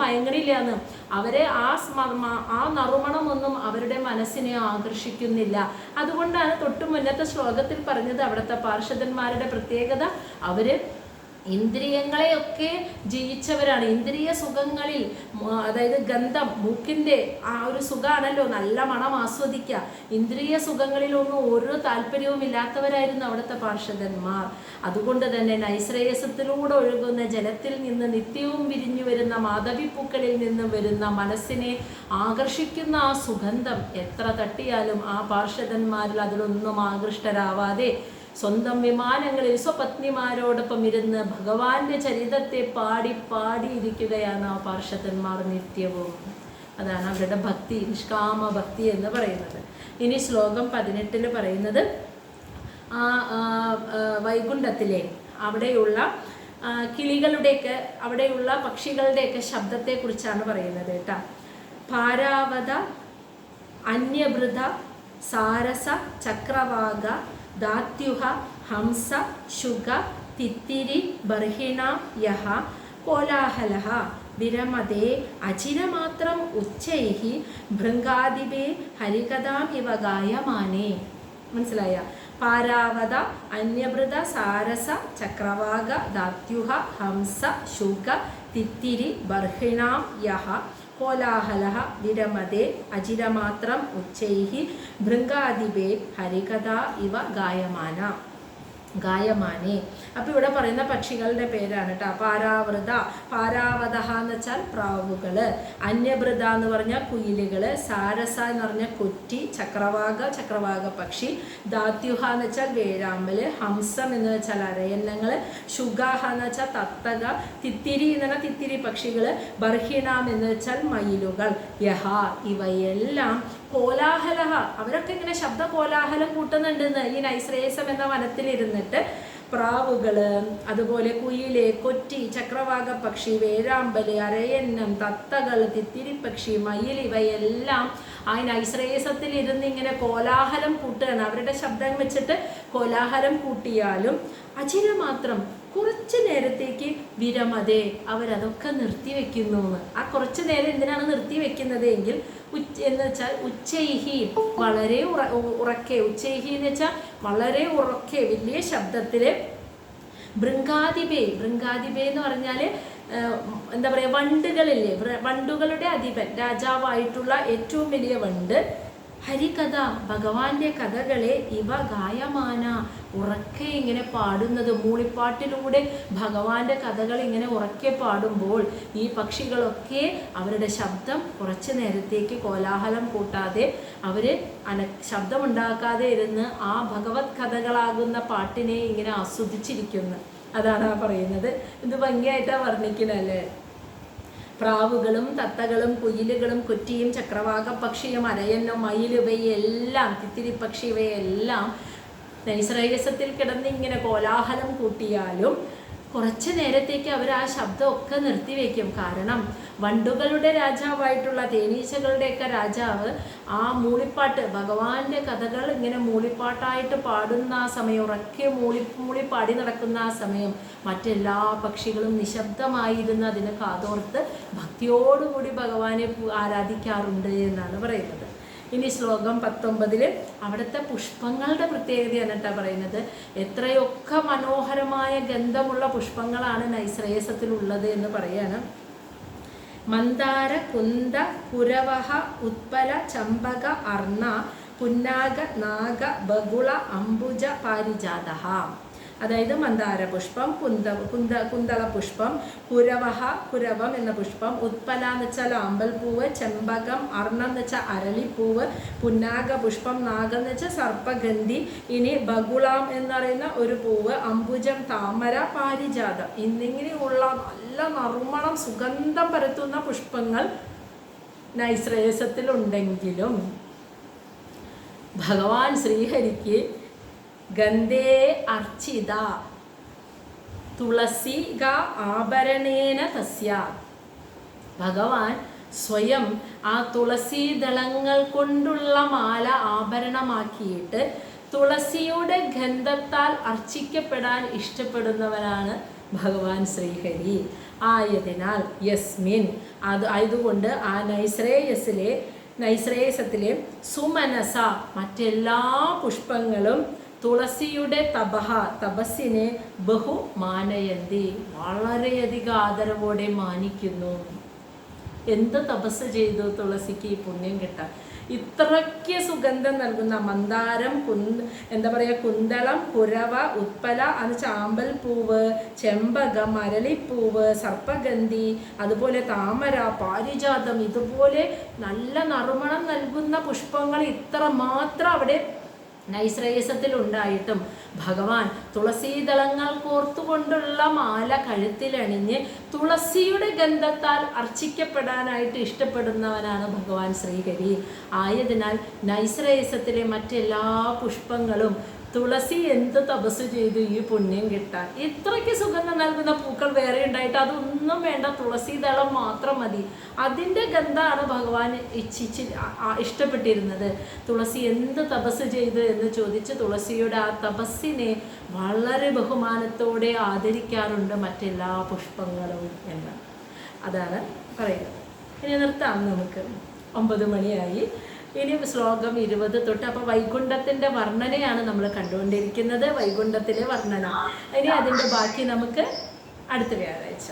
മയങ്ങണില്ല എന്ന്, അവരെ ആ നറുമണമൊന്നും അവരുടെ മനസ്സിനെ ആകർഷിക്കുന്നില്ല. അതുകൊണ്ടാണ് തൊട്ടു മുന്നത്തെ ശ്ലോകത്തിൽ പറഞ്ഞത് അവിടുത്തെ പാർഷദന്മാരുടെ പ്രത്യേകത, അവർ ഇന്ദ്രിയങ്ങളെയൊക്കെ ജയിച്ചവരാണ്. ഇന്ദ്രിയ സുഖങ്ങളിൽ, അതായത് ഗന്ധം, മൂക്കിൻ്റെ ആ ഒരു സുഖമാണല്ലോ, നല്ല മണം ആസ്വദിക്കുക. ഇന്ദ്രിയ സുഖങ്ങളിലൊന്നും ഒരു താല്പര്യവും ഇല്ലാത്തവരായിരുന്നു അവിടുത്തെ പാർഷദന്മാർ. അതുകൊണ്ട് തന്നെ നൈശ്രേയസത്തിലൂടെ ഒഴുകുന്ന ജലത്തിൽ നിന്ന് നിത്യവും വിരിഞ്ഞു വരുന്ന മാധവിപ്പൂക്കളിൽ നിന്ന് വരുന്ന മനസ്സിനെ ആകർഷിക്കുന്ന ആ സുഗന്ധം എത്ര തട്ടിയാലും ആ പാർഷദന്മാരിൽ അതിലൊന്നും ആകൃഷ്ടരാവാതെ സ്വന്തം വിമാനങ്ങളിൽ സ്വപത്നിമാരോടൊപ്പം ഇരുന്ന് ഭഗവാന്റെ ചരിതത്തെ പാടിയിരിക്കുകയാണ് ആ പാർഷദന്മാർ നിത്യവും. അതാണ് അവരുടെ ഭക്തി, നിഷ്കാമ ഭക്തി എന്ന് പറയുന്നത്. ഇനി ശ്ലോകം 18 പറയുന്നത് വൈകുണ്ഠത്തിലെ അവിടെയുള്ള കിളികളുടെയൊക്കെ, അവിടെയുള്ള പക്ഷികളുടെയൊക്കെ ശബ്ദത്തെക്കുറിച്ചാണ് പറയുന്നത് കേട്ടോ. പാരാവത അന്യഭൃത സാരസ ചക്രവാക ദാത്യുഹ ഹംസ ശുഗ തിത്തിരി ബർഹിണ യഹ കോലാഹലഃ വിരമതേ അചിരമാത്രം ഉച്ചൈഹി ഭൃംഗാദിപേ ഹരികഥാം ഇവ ഗായമാനേ. മനസ്സിലായ? പാരാവത അന്യഭൃത സാരസ ചക്രവാക ദാത്യുഹ ഹംസ ശുഗ തിത്തിരി ബർഹിണാം യഹ കോലാഹലഃ വിരമതേ അചിരമാത്രം ഉച്ചൈഹി ഭൃംഗാദിപേ ഹരികഥാ ഇവ ഗായമാനേ. അപ്പോൾ ഇവിടെ പറയുന്ന പക്ഷികളുടെ പേരാണ് കേട്ടോ. പാരാവത എന്ന് വെച്ചാൽ പ്രാവുകൾ, അന്യഭൃത എന്ന് പറഞ്ഞാൽ കുയിലുകൾ, സാരസ എന്ന് പറഞ്ഞാൽ കൊറ്റി, ചക്രവാക പക്ഷി, ദാത്യുഹ എന്ന് വെച്ചാൽ വേഴാമ്പൽ, ഹംസം എന്ന് വെച്ചാൽ അരയന്നങ്ങൾ, ശുഗാഹ എന്ന് വെച്ചാൽ തത്തക, തിത്തിരി എന്ന് പറഞ്ഞാൽ തിത്തിരി പക്ഷികൾ, ബർഹിണാം എന്ന് വെച്ചാൽ മയിലുകൾ, യഹ ഇവയെല്ലാം കോലാഹല, അവരൊക്കെ ഇങ്ങനെ ശബ്ദ കോലാഹലം കൂട്ടുന്നുണ്ടെന്ന് ഈ നൈശ്രേയസം എന്ന വനത്തിലിരുന്നിട്ട്. പ്രാവുകൾ, അതുപോലെ കുയില്, കൊറ്റി, ചക്രവാക പക്ഷി, വേഴാമ്പല്, അരയന്നം, തത്തകൾ, തിത്തിരി പക്ഷി, മയിൽ, ഇവയെല്ലാം ആ നൈശ്രേയസത്തിൽ ഇരുന്ന് ഇങ്ങനെ കോലാഹലം കൂട്ടുകയാണ്. അവരുടെ ശബ്ദം വെച്ചിട്ട് കോലാഹലം കൂട്ടിയാലും അചിരമാത്രം കുറച്ച് നേരത്തേക്ക് വിരമതേ അവരതൊക്കെ നിർത്തിവെക്കുന്നു. ആ കുറച്ച് നേരം എന്തിനാണ് നിർത്തിവെക്കുന്നത് എങ്കിൽ എന്ന് വെച്ചാൽ ഉച്ചൈഹി വളരെ ഉറക്കെ, ഉച്ചൈഹി എന്ന് വെച്ചാൽ വളരെ ഉറക്കെ വലിയ ശബ്ദത്തിൽ, ഭൃംഗാദിപേ എന്ന് പറഞ്ഞാൽ എന്താ പറയുക, വണ്ടുകളില്ലേ, വണ്ടുകളുടെ അധിപൻ, രാജാവായിട്ടുള്ള ഏറ്റവും വലിയ വണ്ട്, ഹരികഥ ഭഗവാന്റെ കഥകളെ ഇവ ഗായമാന ഉറക്കെ ഇങ്ങനെ പാടുന്നത്. മൂളിപ്പാട്ടിലൂടെ ഭഗവാന്റെ കഥകൾ ഇങ്ങനെ ഉറക്കെ പാടുമ്പോൾ ഈ പക്ഷികളൊക്കെ അവരുടെ ശബ്ദം കുറച്ച് നേരത്തേക്ക് കോലാഹലം കൂട്ടാതെ അവർ ശബ്ദമുണ്ടാക്കാതെ ഇരുന്ന് ആ ഭഗവത് കഥകളാകുന്ന പാട്ടിനെ ഇങ്ങനെ ആസ്വദിച്ചിരിക്കുന്നു. അതാണ് പറയുന്നത്. ഇത് ഭംഗിയായിട്ടാണ് വർണ്ണിക്കുന്നല്ലേ. പ്രാവുകളും തത്തകളും കുയിലുകളും കൊറ്റിയും ചക്രവാക പക്ഷിയും അരയന്നും മയിലുവയെല്ലാം തിത്തിരി പക്ഷി ഇവയെല്ലാം നൈശ്രേയസത്തിൽ കിടന്ന് ഇങ്ങനെ കോലാഹലം കൂട്ടിയാലും കുറച്ച് നേരത്തേക്ക് അവർ ആ ശബ്ദമൊക്കെ നിർത്തിവെക്കും. കാരണം വണ്ടുകളുടെ രാജാവായിട്ടുള്ള തേനീച്ചകളുടെയൊക്കെ രാജാവ് ആ മൂളിപ്പാട്ട്, ഭഗവാന്റെ കഥകൾ ഇങ്ങനെ മൂളിപ്പാട്ടായിട്ട് പാടുന്ന ആ സമയം, ഉറക്കെ മൂളി പാടി നടക്കുന്ന ആ സമയം മറ്റെല്ലാ പക്ഷികളും നിശബ്ദമായിരുന്ന് അതിനെ കാതോർത്ത് ഭക്തിയോടുകൂടി ഭഗവാനെ ആരാധിക്കാറുണ്ട് എന്നാണ് പറയുന്നത്. ഇനി ശ്ലോകം 19 അവിടുത്തെ പുഷ്പങ്ങളുടെ പ്രത്യേകതയാണ് കേട്ടോ പറയുന്നത്. എത്രയൊക്കെ മനോഹരമായ ഗന്ധമുള്ള പുഷ്പങ്ങളാണ് നൈശ്രേയസത്തിലുള്ളത് എന്ന് പറയാണ്. മന്ദാര കുന്ദ കുരവഹ ഉത്പല ചമ്പക അർണ പുന്നാഗ നാഗ ബഗുള അംബുജ പാരിജാതഃ. അതായത് മന്ദാര പുഷ്പം, കുന്തള പുഷ്പം, കുരവം എന്ന പുഷ്പം, ഉത്പല എന്ന് വെച്ചാൽ ആമ്പൽപ്പൂവ്, ചെമ്പകം, അർണം എന്ന് വെച്ചാൽ അരളിപ്പൂവ്, പുന്നാഗ പുഷ്പം, നാഗം എന്ന് വെച്ചാൽ സർപ്പഗന്ധി, ഇനി ബഗുളാം എന്ന് പറയുന്ന ഒരു പൂവ്, അംബുജം താമര, പാരിജാതം എന്നിങ്ങനെയുള്ള നല്ല നറുമണം സുഗന്ധം പരത്തുന്ന പുഷ്പങ്ങൾ നൈശ്രേയസത്തിലുണ്ടെങ്കിലും ഭഗവാൻ ശ്രീഹരിക്ക് ഗന്ധേ അർച്ചിത തുളസിക ആഭരണേന തസ്യ, ഭഗവാൻ സ്വയം ആ തുളസീദളങ്ങൾ കൊണ്ടുള്ള മാല ആഭരണമാക്കിയിട്ട് തുളസിയുടെ ഗന്ധത്താൽ അർച്ചിക്കപ്പെടാൻ ഇഷ്ടപ്പെടുന്നവനാണ് ഭഗവാൻ ശ്രീഹരി. ആയതിനാൽ യസ്മിൻ ആയതുകൊണ്ട് ആ നൈശ്രേയസത്തിലെ സുമനസ മറ്റെല്ലാ പുഷ്പങ്ങളും തുളസിയുടെ തപസ്സിനെ ബഹുമാനയന്തി വളരെയധികം ആദരവോടെ മാനിക്കുന്നു. എന്ത് തപസ് ചെയ്തു തുളസിക്ക് ഈ പുണ്യം കിട്ടാൻ? ഇത്രയ്ക്ക് സുഗന്ധം നൽകുന്ന മന്ദാരം, കുന്തളം, കുരവ, ഉത്പല അത് ചാമ്പൽ പൂവ്, ചെമ്പകം, അരളിപ്പൂവ്, സർപ്പഗന്ധി, അതുപോലെ താമര, പാരിജാതം, ഇതുപോലെ നല്ല നറുമണം നൽകുന്ന പുഷ്പങ്ങൾ ഇത്ര മാത്രം അവിടെ നൈശ്രേയസത്തിൽ ഉണ്ടായിട്ടും ഭഗവാൻ തുളസീദളങ്ങൾ കോർത്തുകൊണ്ടുള്ള മാല കഴുത്തിലണിഞ്ഞ് തുളസിയുടെ ഗന്ധത്താൽ അർച്ചിക്കപ്പെടാനായിട്ട് ഇഷ്ടപ്പെടുന്നവനാണ് ഭഗവാൻ ശ്രീഹരി. ആയതിനാൽ നൈശ്രേയസത്തിലെ മറ്റെല്ലാ പുഷ്പങ്ങളും തുളസി എന്ത് തപസ് ചെയ്തു ഈ പുണ്യം കിട്ടാൻ? ഇത്രയ്ക്ക് സുഗന്ധം നൽകുന്ന പൂക്കൾ വേറെ ഉണ്ടായിട്ട് അതൊന്നും വേണ്ട, തുളസീദളം മാത്രം മതി. അതിൻ്റെ ഗന്ധമാണ് ഭഗവാൻ ഇഷ്ടപ്പെട്ടിരുന്നത്. തുളസി എന്ത് തപസ് ചെയ്തു എന്ന് ചോദിച്ച് തുളസിയുടെ ആ തപസ്സിനെ വളരെ ബഹുമാനത്തോടെ ആദരിക്കാറുണ്ട് മറ്റെല്ലാ പുഷ്പങ്ങളും എന്ന് അതാണ് പറയുന്നത്. ഇനി നിർത്താം നമുക്ക്, 9 മണിയായി. ഇനി ശ്ലോകം 20 തൊട്ട്. അപ്പോൾ വൈകുണ്ഠത്തിൻ്റെ വർണ്ണനയാണ് നമ്മൾ കണ്ടുകൊണ്ടിരിക്കുന്നത്, വൈകുണ്ഠത്തിലെ വർണ്ണന. ഇനി അതിൻ്റെ ബാക്കി നമുക്ക് അടുത്ത വ്യാഴാഴ്ച.